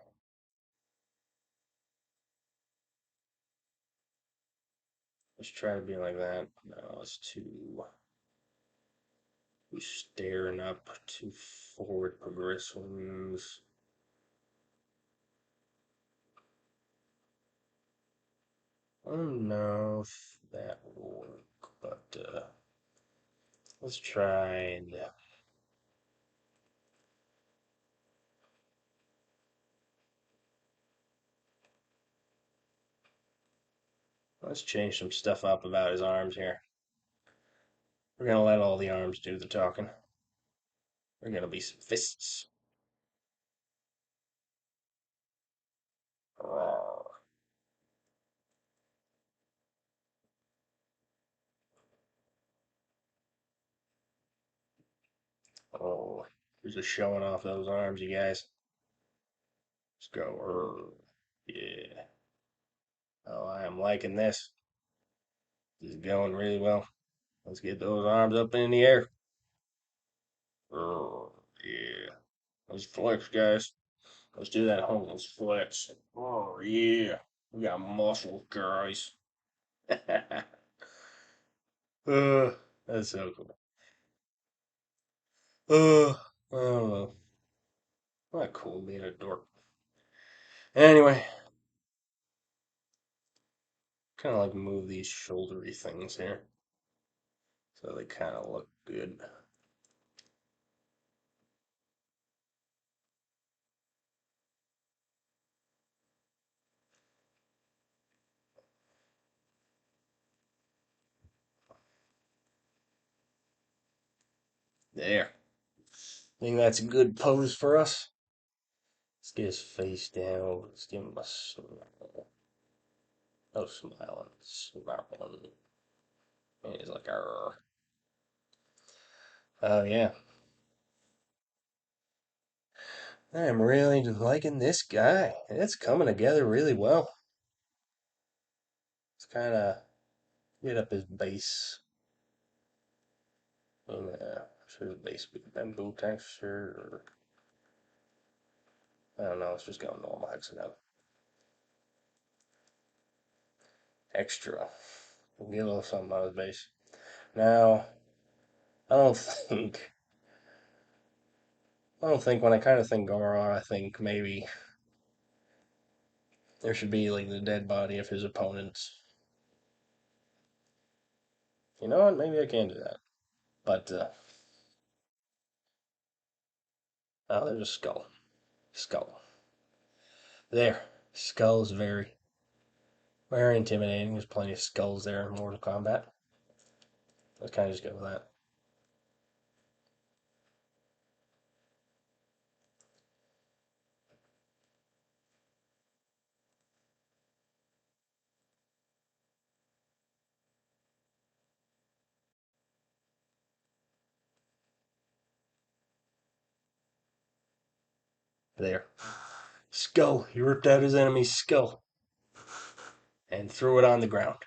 A: Let's try to be like that. No, it's too staring up, too forward progressions. I don't know if that will work, but let's try and Let's change some stuff up about his arms here. We're gonna let all the arms do the talking. We're gonna be some fists. Roar. Oh, he's just showing off those arms, you guys. Let's go. Roar. Yeah. Oh, I am liking this. This is going really well. Let's get those arms up in the air. Roar. Yeah. Let's flex, guys. Let's do that homeless flex. Oh, yeah. We got muscle, guys. uh, that's so cool. I don't know. Not cool being a dork. Anyway, kind of like move these shouldery things here so they kind of look good. There. Think that's a good pose for us. Let's get his face down. Let's give him a smile. Oh, smiling, smiling. And he's like, "Arr." Oh yeah, I'm really liking this guy. It's coming together really well. It's kind of get up his base. And should his base be bamboo texture? Or, I don't know. Let's just go normal hexagon. Extra. We'll get a little something on his base. Now, I don't think. I don't think when I kind of think Goro, I think maybe there should be like the dead body of his opponents. You know what? Maybe I can do that. But oh, there's a skull. Skull. There. Skull is very intimidating. There's plenty of skulls there in Mortal Kombat. Let's kind of just go with that. There. Skull. He ripped out his enemy's skull and threw it on the ground.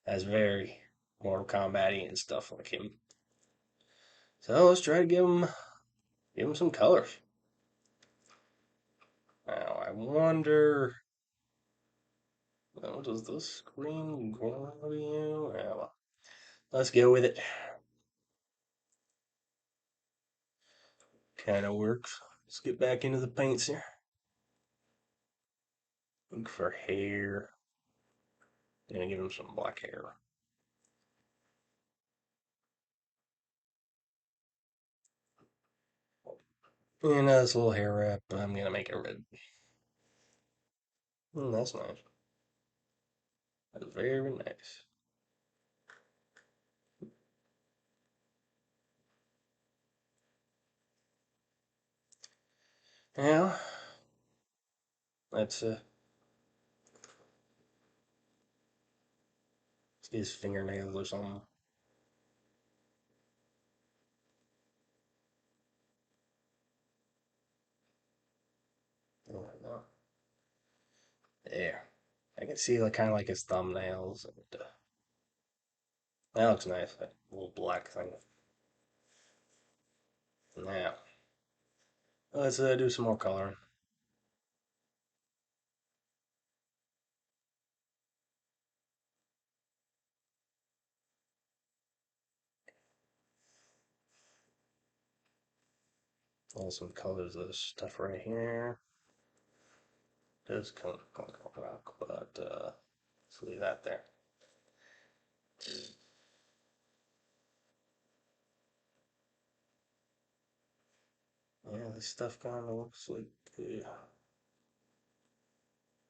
A: That's very Mortal Kombat and stuff like him. So let's try to give him some colors. Now I wonder. Well, does this screen grab you? Yeah, well, let's go with it. Kind of works. Let's get back into the paints here. Look for hair. Gonna give him some black hair. And this little hair wrap, I'm gonna make it red. That's nice. That's very nice. Now, let's get his fingernails or something. Oh, there. I can see like kind of like his thumbnails. And, that looks nice. That little black thing. Now, let's do some more coloring. Some colors of this stuff right here. Does kind of rock, but let's leave that there. Yeah, this stuff kind of looks like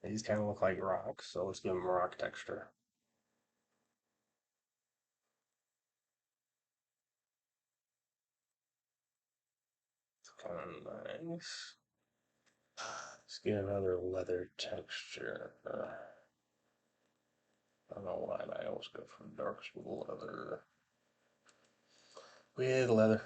A: These kind of look like rocks, so let's give them rock texture. It's kind of nice. Let's get another leather texture. I don't know why I always go for dark leather. With leather.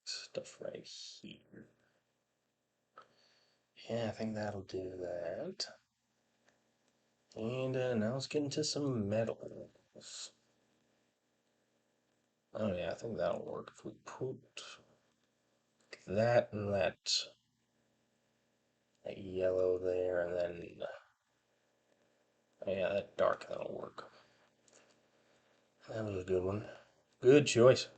A: Stuff right here. Yeah, I think that'll do that. And now let's get into some metals. Oh yeah, I think that'll work if we put that yellow there, and then oh yeah, that dark that'll work. That was a good one. Good choice.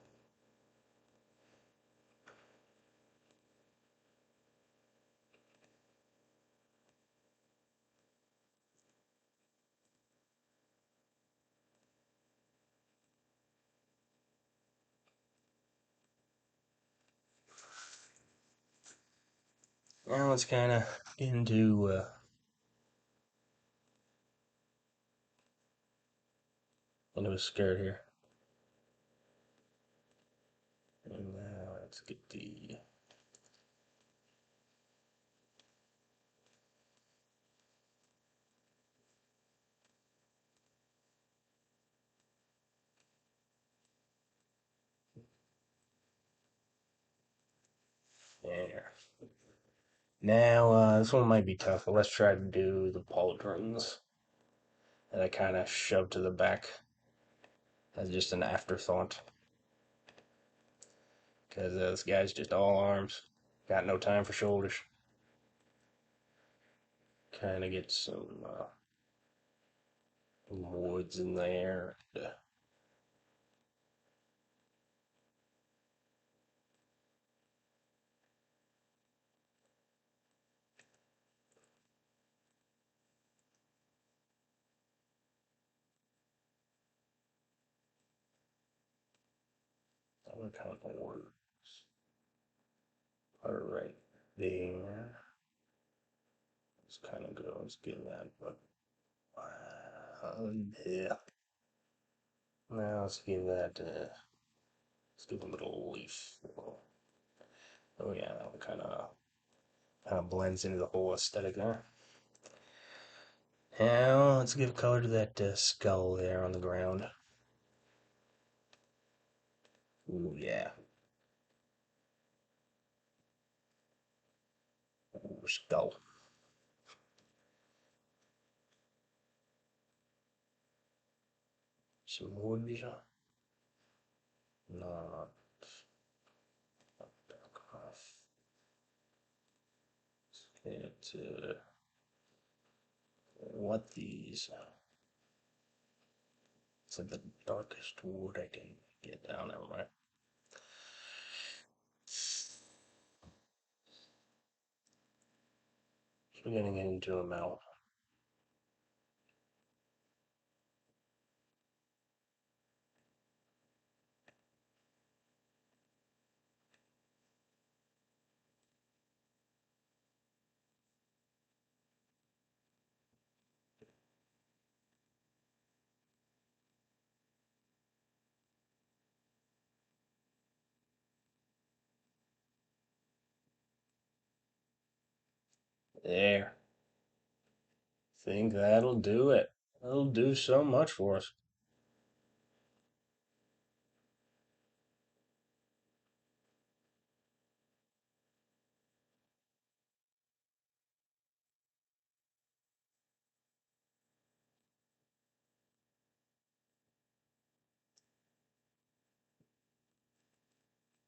A: Now let's kind of get into a skirt here. And now let's get the there. Now this one might be tough, but let's try to do the pauldrons that I kind of shoved to the back as just an afterthought. Because this guy's just all arms. Got no time for shoulders. Kind of get some woods in there. Other kind of words. Put it right there. It's kind of good. Let's get that, but yeah. Now let's give that. Let's give a little leaf. Oh yeah, that kind of blends into the whole aesthetic there. Now let's give color to that skull there on the ground. Ooh yeah. Ooh, skull. Some wood. Not dark enough. Let's get what these. It's like the darkest wood I can get down. Never mind. We're getting into a mouth. There. Think that'll do it. That'll do so much for us.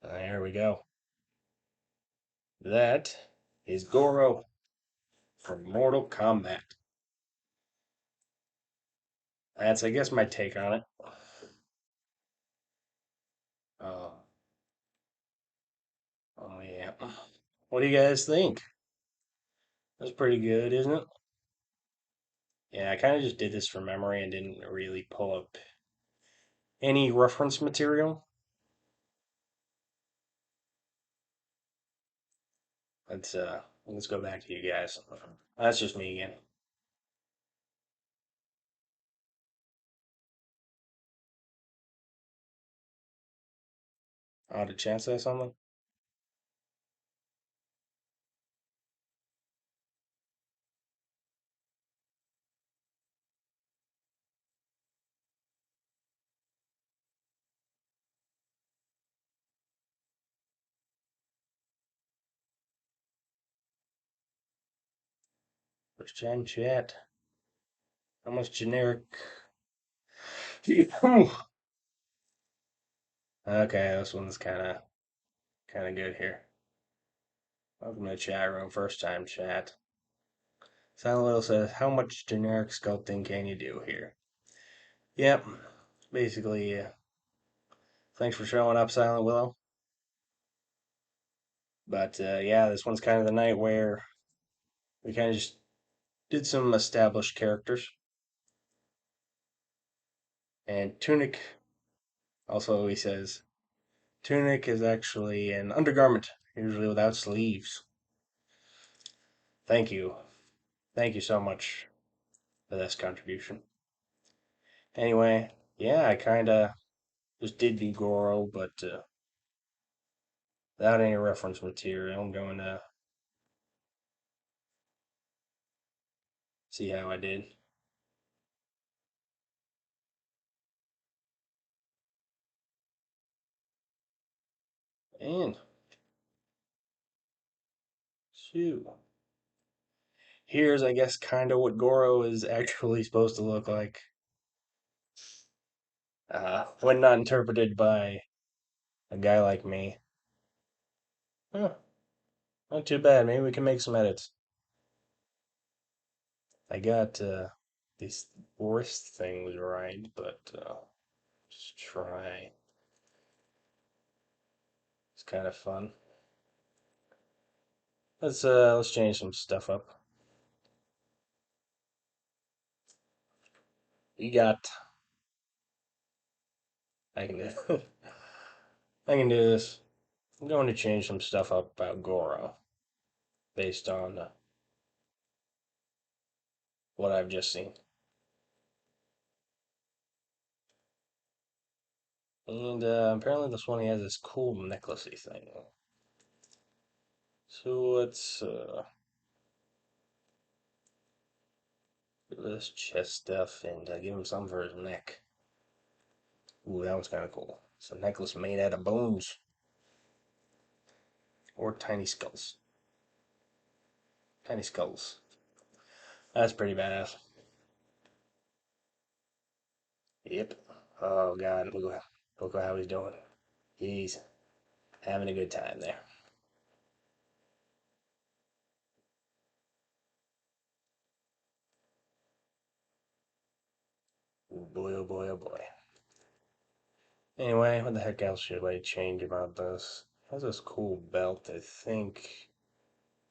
A: There we go. That is Goro from Mortal Kombat. That's, I guess, my take on it. Uh, oh, yeah. What do you guys think? That's pretty good, isn't it? Yeah, I kind of just did this from memory and didn't really pull up any reference material. let's go back to you guys. That's just me again. Oh, did Chance say something? Where's Chat and Chat? How much generic? Okay, this one's kind of good here. Welcome to the chat room. First time chat. Silent Little says, "How much generic sculpting can you do here?" Yep. Basically, thanks for showing up, Silent Willow. But yeah, this one's kind of the night where we kind of just did some established characters. And Tunic, also, he says, Tunic is actually an undergarment, usually without sleeves. Thank you. Thank you so much for this contribution. Anyway, yeah, I kind of just did do Goro, but without any reference material. I'm going to see how I did. And shoot. Here's, I guess, kind of what Goro is actually supposed to look like when not interpreted by a guy like me. Huh, not too bad. Maybe we can make some edits. I got these wrist things right, but just try. It's kind of fun. Let's change some stuff up. You got. I can do. I can do this. I'm going to change some stuff up about Goro based on what I've just seen. And apparently this one he has this cool necklacey thing. So let's get rid of this chest stuff and give him some for his neck. Ooh, that one's kind of cool. It's a necklace made out of bones or tiny skulls. Tiny skulls. That's pretty badass. Yep. Oh god, look at how he's doing. He's having a good time there. Oh boy, oh boy, oh boy. Anyway, what the heck else should I change about this? It has this cool belt, I think.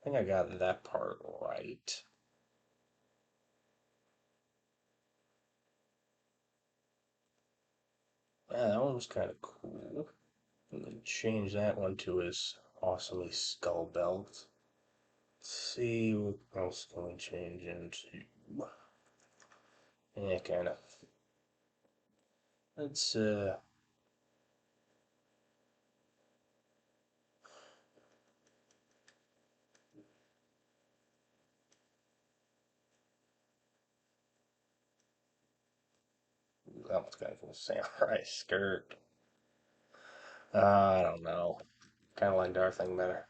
A: I think I got that part right. Yeah, that one was kind of cool. And then change that one to his awesomely skull belt. Let's see what else can we change into. Yeah, kind of. Let's that one's kind of cool. Samurai skirt. I don't know. Kind of like Darthing better.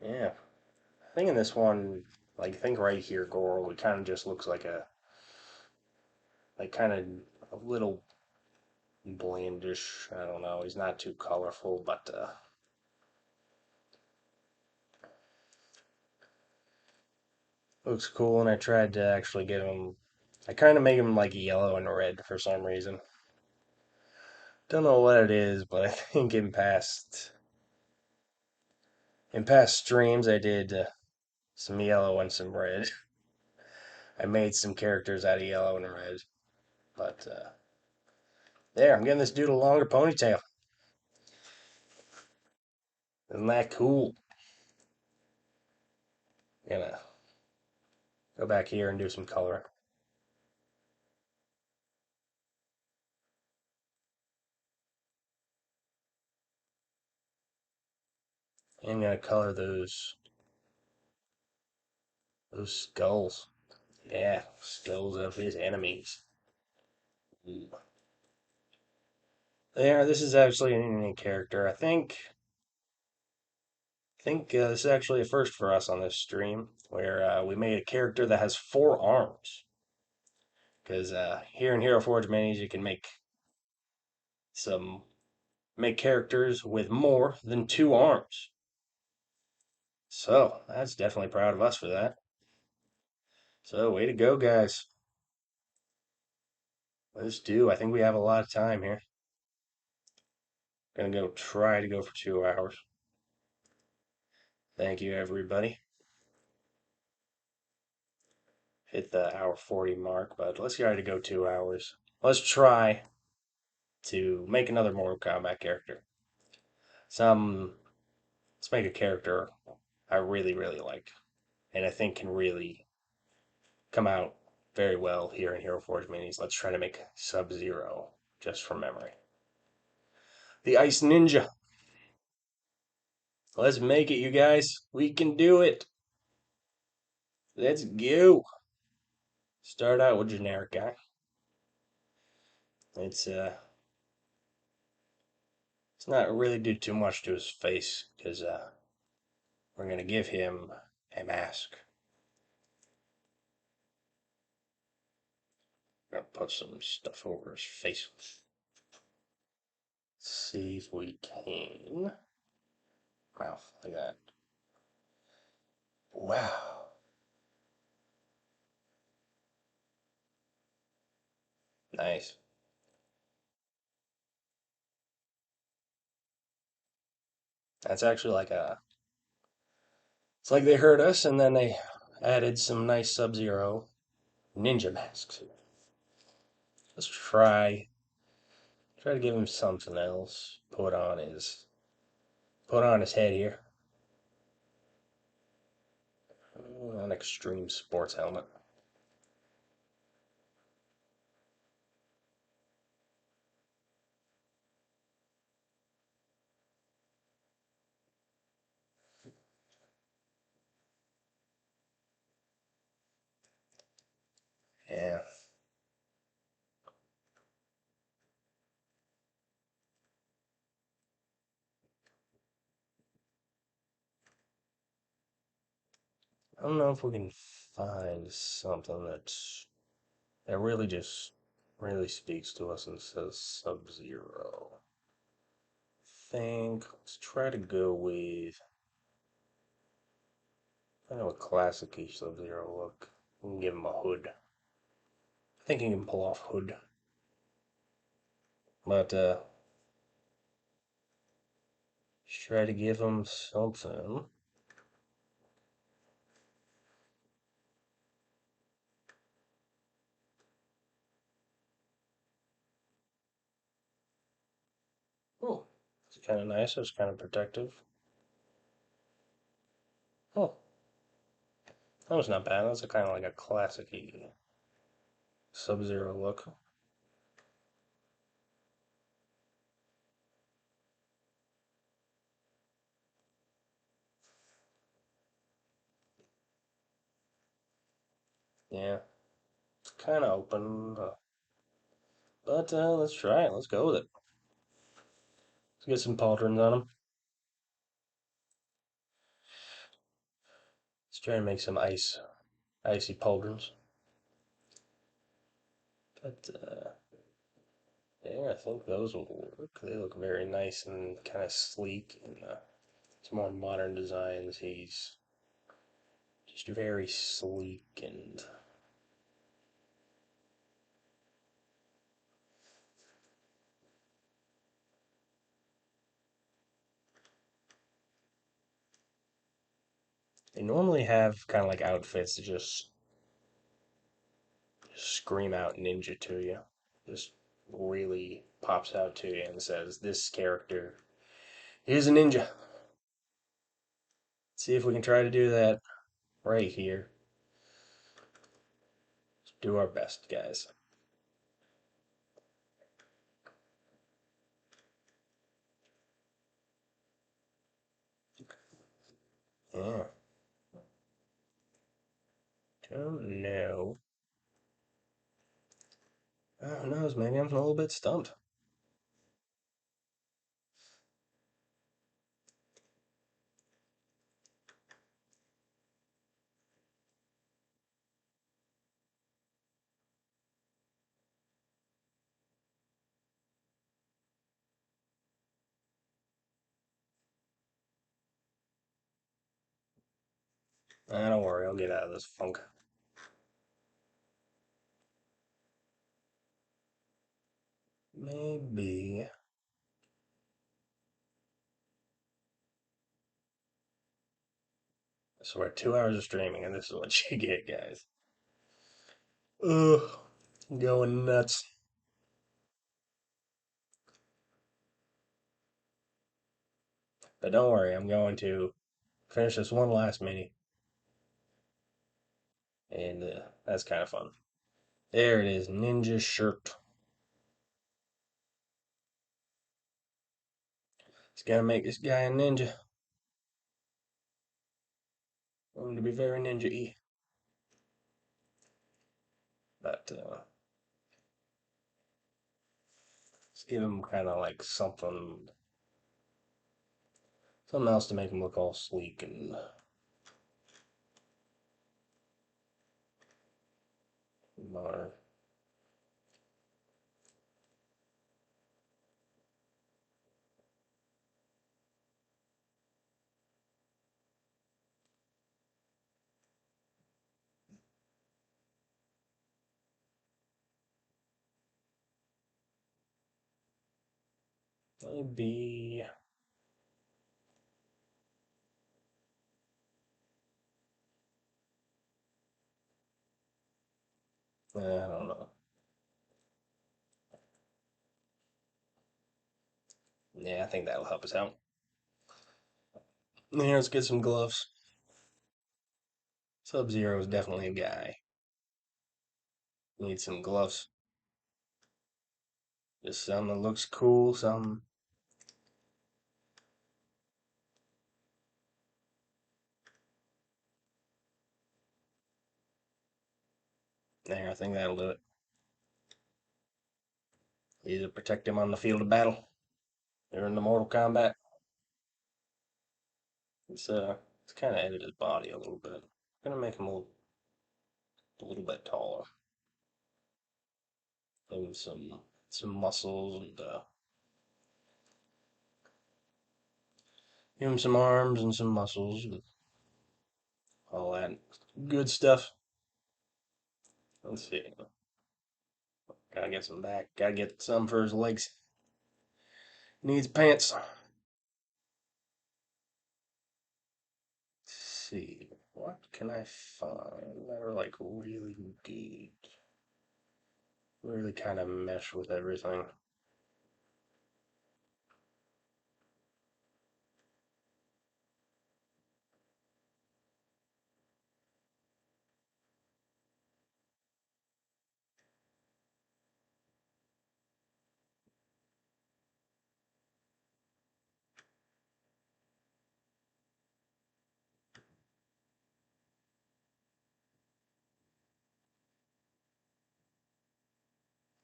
A: Yeah, I think in this one, like I think right here, Goro, it kind of just looks like like kind of a little blandish. I don't know. He's not too colorful, but looks cool. And I tried to actually get him. I kind of make him like yellow and red for some reason. Don't know what it is, but I think in past streams I did some yellow and some red. I made some characters out of yellow and red, but there, I'm getting this dude a longer ponytail. Isn't that cool? Gonna go back here and do some coloring. I'm gonna color those skulls. Yeah, skulls of his enemies. There, this is actually an Indian character. I think this is actually a first for us on this stream, where we made a character that has 4 arms. Because here in Hero Forge Minis, you can some make characters with more than 2 arms. So that's definitely proud of us for that. So way to go, guys. Let's do. I think we have a lot of time here. Gonna go try to go for 2 hours. Thank you, everybody. Hit the hour 40 mark, but let's try to go 2 hours. Let's try to make another Mortal Kombat character. Let's make a character I really, really like, and I think can really come out very well here in Hero Forge Minis. Let's try to make Sub-Zero, just from memory. The Ice Ninja. Let's make it, you guys. We can do it. Let's go. Start out with generic guy. It's it's not really do too much to his face because we're gonna give him a mask. We're gonna put some stuff over his face. See if we can. Mouth like that. Wow. Nice. That's actually like a. It's like they heard us and then they added some nice Sub-Zero ninja masks. Let's try to give him something else. Put on his head here. An extreme sports helmet. Yeah. I don't know if we can find something that really just really speaks to us and says Sub-Zero. Think let's try to go with I know a classic Sub-Zero look. We can give him a hood. I think he can pull off hood. But let's try to give him something. Oh, it's kind of nice. It's kind of protective. Oh, that was not bad. That's a kind of like a classic Sub-Zero look. Yeah, it's kind of open, but let's try it. Let's go with it. Let's get some pauldrons on him. Let's try and make some icy pauldrons. But yeah, I think those will work. They look very nice and kind of sleek and some more modern designs. He's just very sleek and they normally have kind of like outfits that just scream out ninja to you. Just really pops out to you and says, "This character is a ninja." See if we can try to do that right here. Let's do our best, guys. Yeah. Don't know. Who knows? Maybe I'm a little bit stumped. Don't worry, I'll get out of this funk. Maybe. I swear, 2 hours of streaming, and this is what you get, guys. Ugh, going nuts. But don't worry, I'm going to finish this one last mini, and that's kind of fun. There it is, ninja shirt. It's gotta make this guy a ninja. I want him to be very ninja-y. But let's give him kind of like something else to make him look all sleek and more. Maybe. I don't know. Yeah, I think that'll help us out. Here, let's get some gloves. Sub-Zero is definitely a guy. Need some gloves. Just something that looks cool, something. There, I think that'll do it. Either protect him on the field of battle or in the Mortal Kombat. It's kind of edited his body a little bit. Gonna make him a little bit taller. Give him some muscles and give him some arms and some muscles and all that good stuff. Let's see. Gotta get some back. Gotta get some for his legs. Needs pants. Let's see. What can I find that are like really good? Really kind of mesh with everything.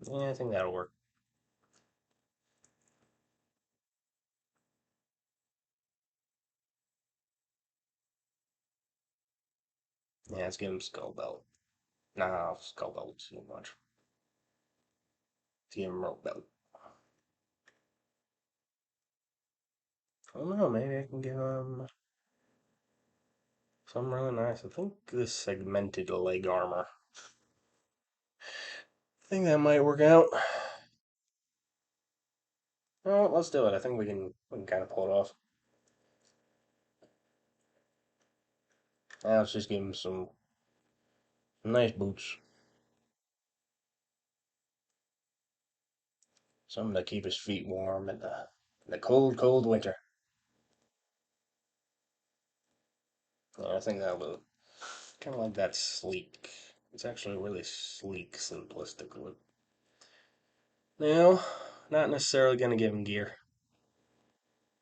A: Yeah, I think that'll work. Yeah, let's give him skull belt. Nah, skull belt's too much. Let's give him rope belt. I don't know, maybe I can give him something really nice. I think this segmented leg armor. I think that might work out. Well, let's do it. I think we can kind of pull it off. Now let's just give him some nice boots. Something to keep his feet warm in the cold, cold winter. Yeah, I think that'll do. Kind of like that sleek. It's actually a really sleek, simplistic look. Now, not necessarily going to give him gear.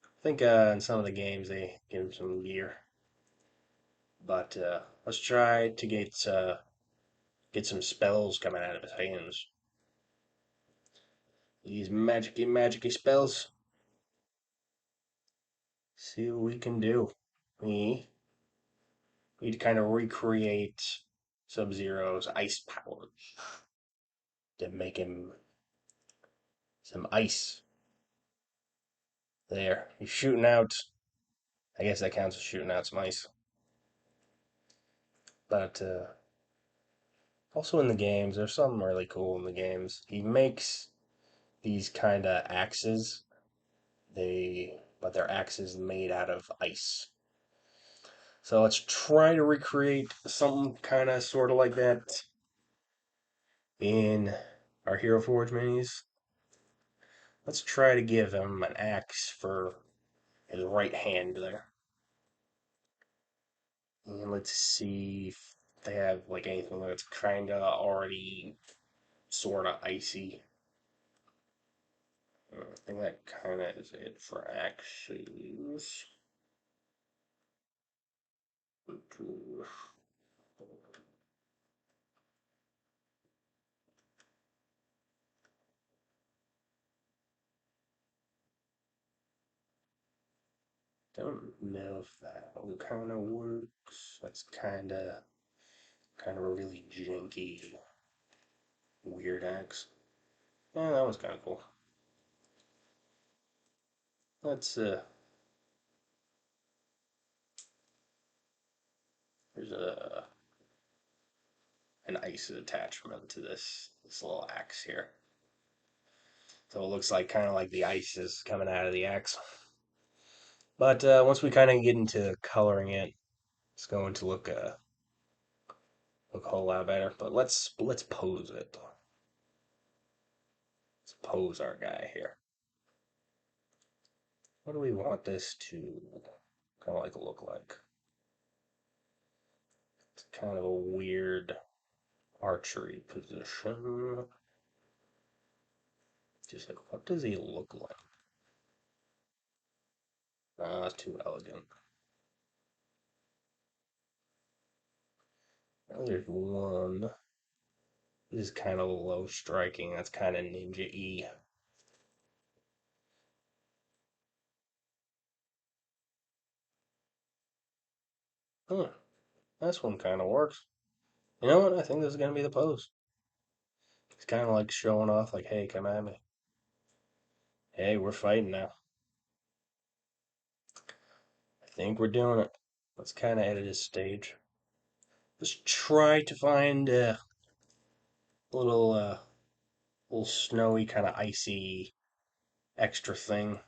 A: I think in some of the games they give him some gear. But let's try to get some spells coming out of his hands. These magicy spells. See what we can do. We need to kind of recreate Sub-Zero's ice powers to make him some ice. There. He's shooting out. I guess that counts as shooting out some ice. But also in the games, there's something really cool in the games. He makes these kind of axes. But they're axes made out of ice. So let's try to recreate something kind of sort of like that in our Hero Forge minis. Let's try to give him an axe for his right hand there. And let's see if they have like anything that's kind of already sort of icy. I think that kind of is it for axes. Don't know if that kind of works. That's kind of a really janky, weird axe. Yeah, that was kind of cool. Let's there's a an ice attachment to this little axe here. So it looks like kind of like the ice is coming out of the axe. But once we kind of get into coloring it, it's going to look a whole lot better. But let's pose it. Let's pose our guy here. What do we want this to kind of like look like? It's kind of a weird archery position. Just like, what does he look like? Nah, it's too elegant. Now there's one. This is kind of low striking. That's kind of ninja-y. Huh, this one kind of works. You know what? I think this is going to be the pose. It's kind of like showing off, like, hey, come at me. Hey, we're fighting now. I think we're doing it. Let's kind of edit his stage. Let's try to find a little, little snowy, kind of icy extra thing.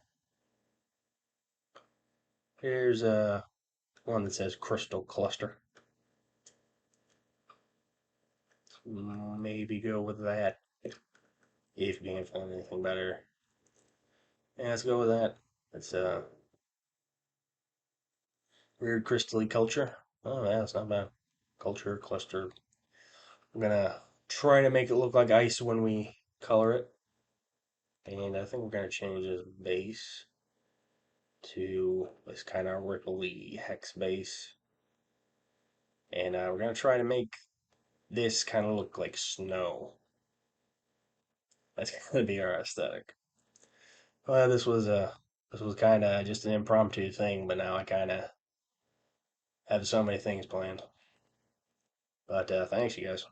A: Here's one that says crystal cluster. Maybe go with that if you can't find anything better. Yeah, let's go with that. It's weird crystally culture. Oh yeah, it's not bad. Culture cluster. I'm gonna try to make it look like ice when we color it, and I think we're gonna change this base to this kind of ripply hex base, and we're gonna try to make this kind of look like snow. That's gonna be our aesthetic. Well, this was kind of just an impromptu thing, but now I kind of have so many things planned. But thanks, you guys.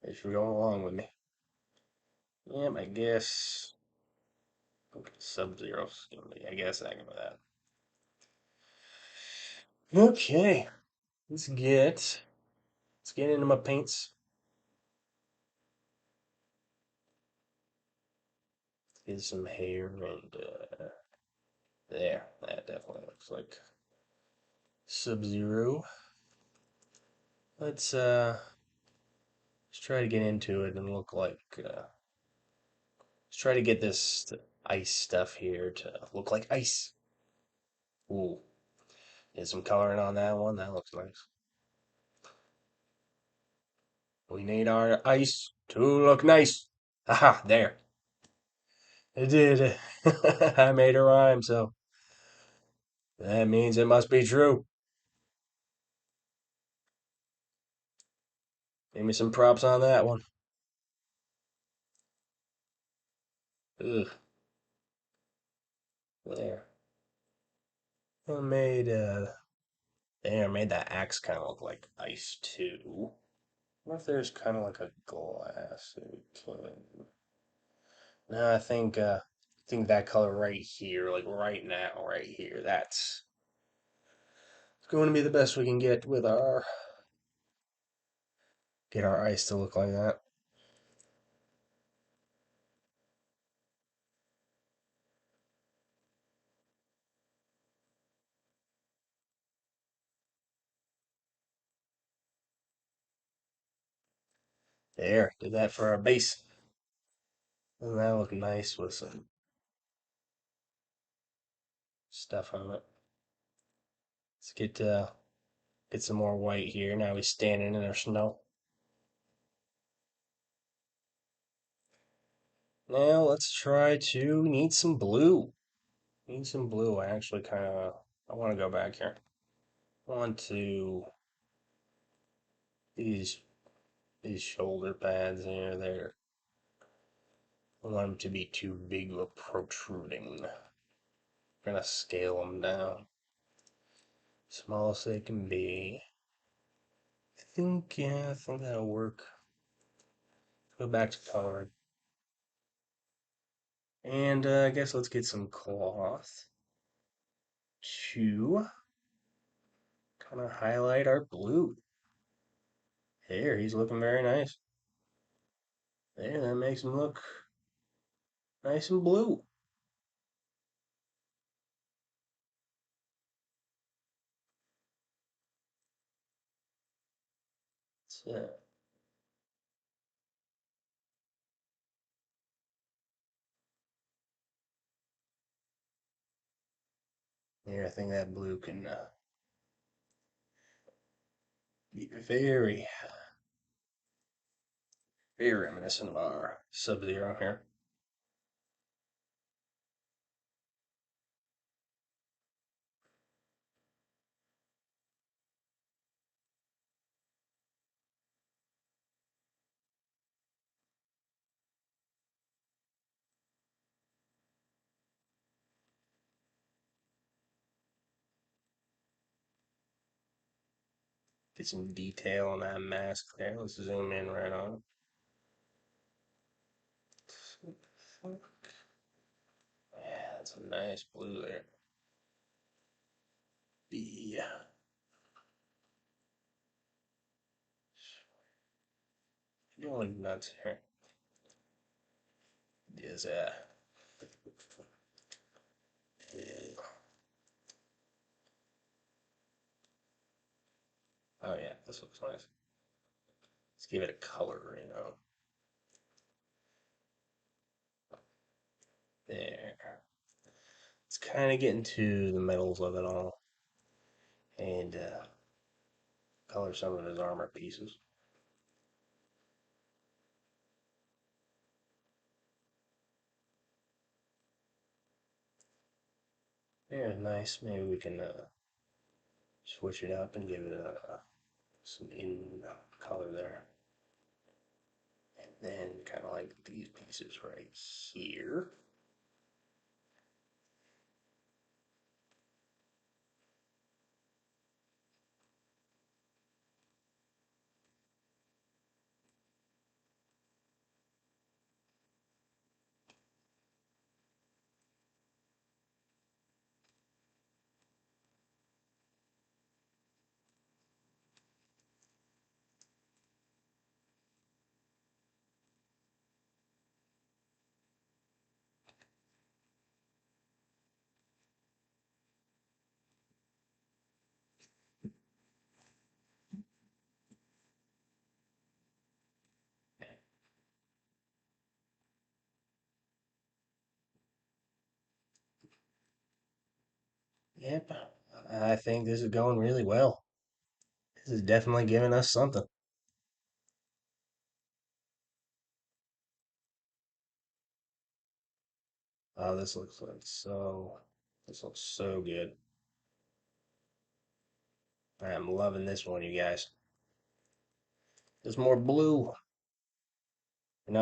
A: Thanks for going along with me. Yep, I guess Sub-Zero. I guess I can do that. Okay, let's get into my paints. Get some hair and there. That definitely looks like Sub-Zero. Let's let's try to get into it and look like let's try to get this ice stuff here to look like ice. Ooh. Get some coloring on that one. That looks nice. We need our ice to look nice. Aha, there. It did. I made a rhyme, so that means it must be true. Give me some props on that one. Ugh, there. I made there made that axe kind of look like ice too. What if there's kind of like a glass? No, I think that color right here, like right now, right here, that's going to be the best we can get our ice to look like that. There, did that for our base. Doesn't that look nice with some stuff on it? Let's get some more white here. Now he's standing in our snow. Now let's try to need some blue. Need some blue. I actually I want to go back here. I want to these these shoulder pads here. I want them to be too big or protruding. We're gonna scale them down, small as they can be. I think that'll work. Go back to coloring. And I guess let's get some cloth to kind of highlight our blue. There, he's looking very nice. There, that makes him look nice and blue. So, here, I think that blue can be very reminiscent of our Sub-Zero here. Get some detail on that mask there. Let's zoom in right on it. Yeah, that's a nice blue there. B. Going nuts here. Is oh yeah, this looks nice. Let's give it a color. There. It's kind of getting to the metals of it all, and color some of his armor pieces. Yeah, nice. Maybe we can switch it up and give it some in color there. And then kind of like these pieces right here. Yep, I think this is going really well. This is definitely giving us something. Oh, this looks like so. This looks so good. I am loving this one, you guys. There's more blue. We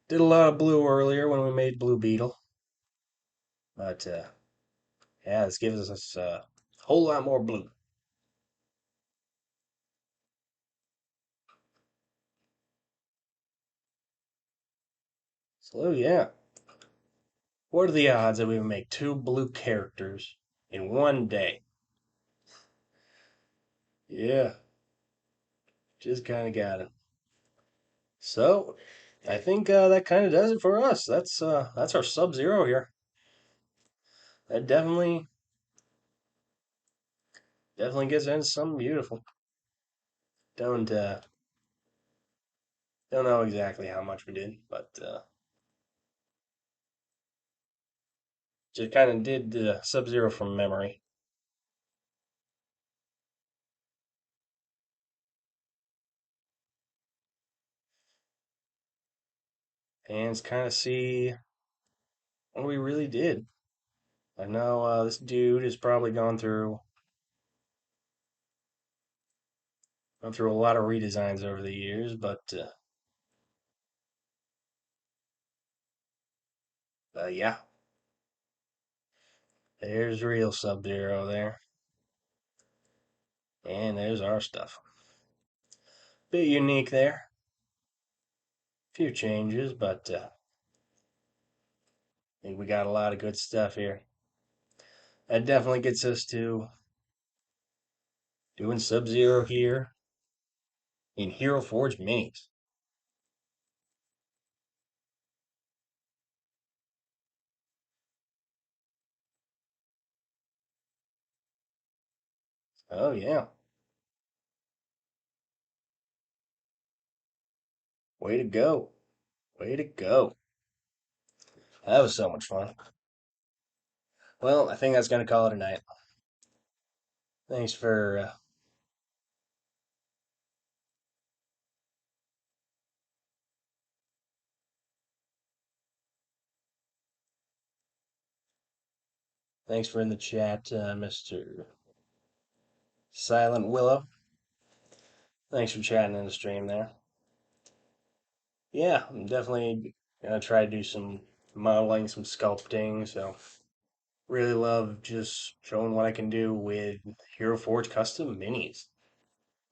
A: did a lot of blue earlier when we made Blue Beetle, but yeah, this gives us a whole lot more blue. So yeah, what are the odds that we would make two blue characters in one day? Yeah, just kind of got it. So I think that kind of does it for us. That's our Sub Zero here. That definitely gets into something beautiful. Don't uh, don't know exactly how much we did, but just kind of did Sub Zero from memory. And kind of see what we really did. I know this dude has probably gone through a lot of redesigns over the years, but yeah, there's real Sub Zero there, and there's our stuff. Bit unique there, few changes, but I think we got a lot of good stuff here. That definitely gets us to doing Sub Zero here in Hero Forge minis. Oh yeah, way to go, way to go. That was so much fun. Well, I think that's gonna call it a night. Thanks for thanks for in the chat, Mr. Silent Willow. Thanks for chatting in the stream there. Yeah, I'm definitely gonna try to do some modeling, some sculpting. So really love just showing what I can do with Hero Forge custom minis.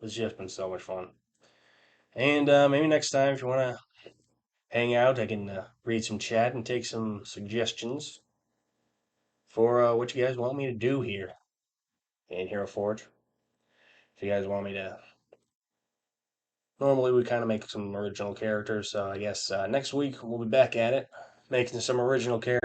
A: It's just been so much fun. And maybe next time, if you want to hang out, I can read some chat and take some suggestions for what you guys want me to do here in Hero Forge. If you guys want me to, normally we kind of make some original characters. So I guess next week we'll be back at it, making some original characters.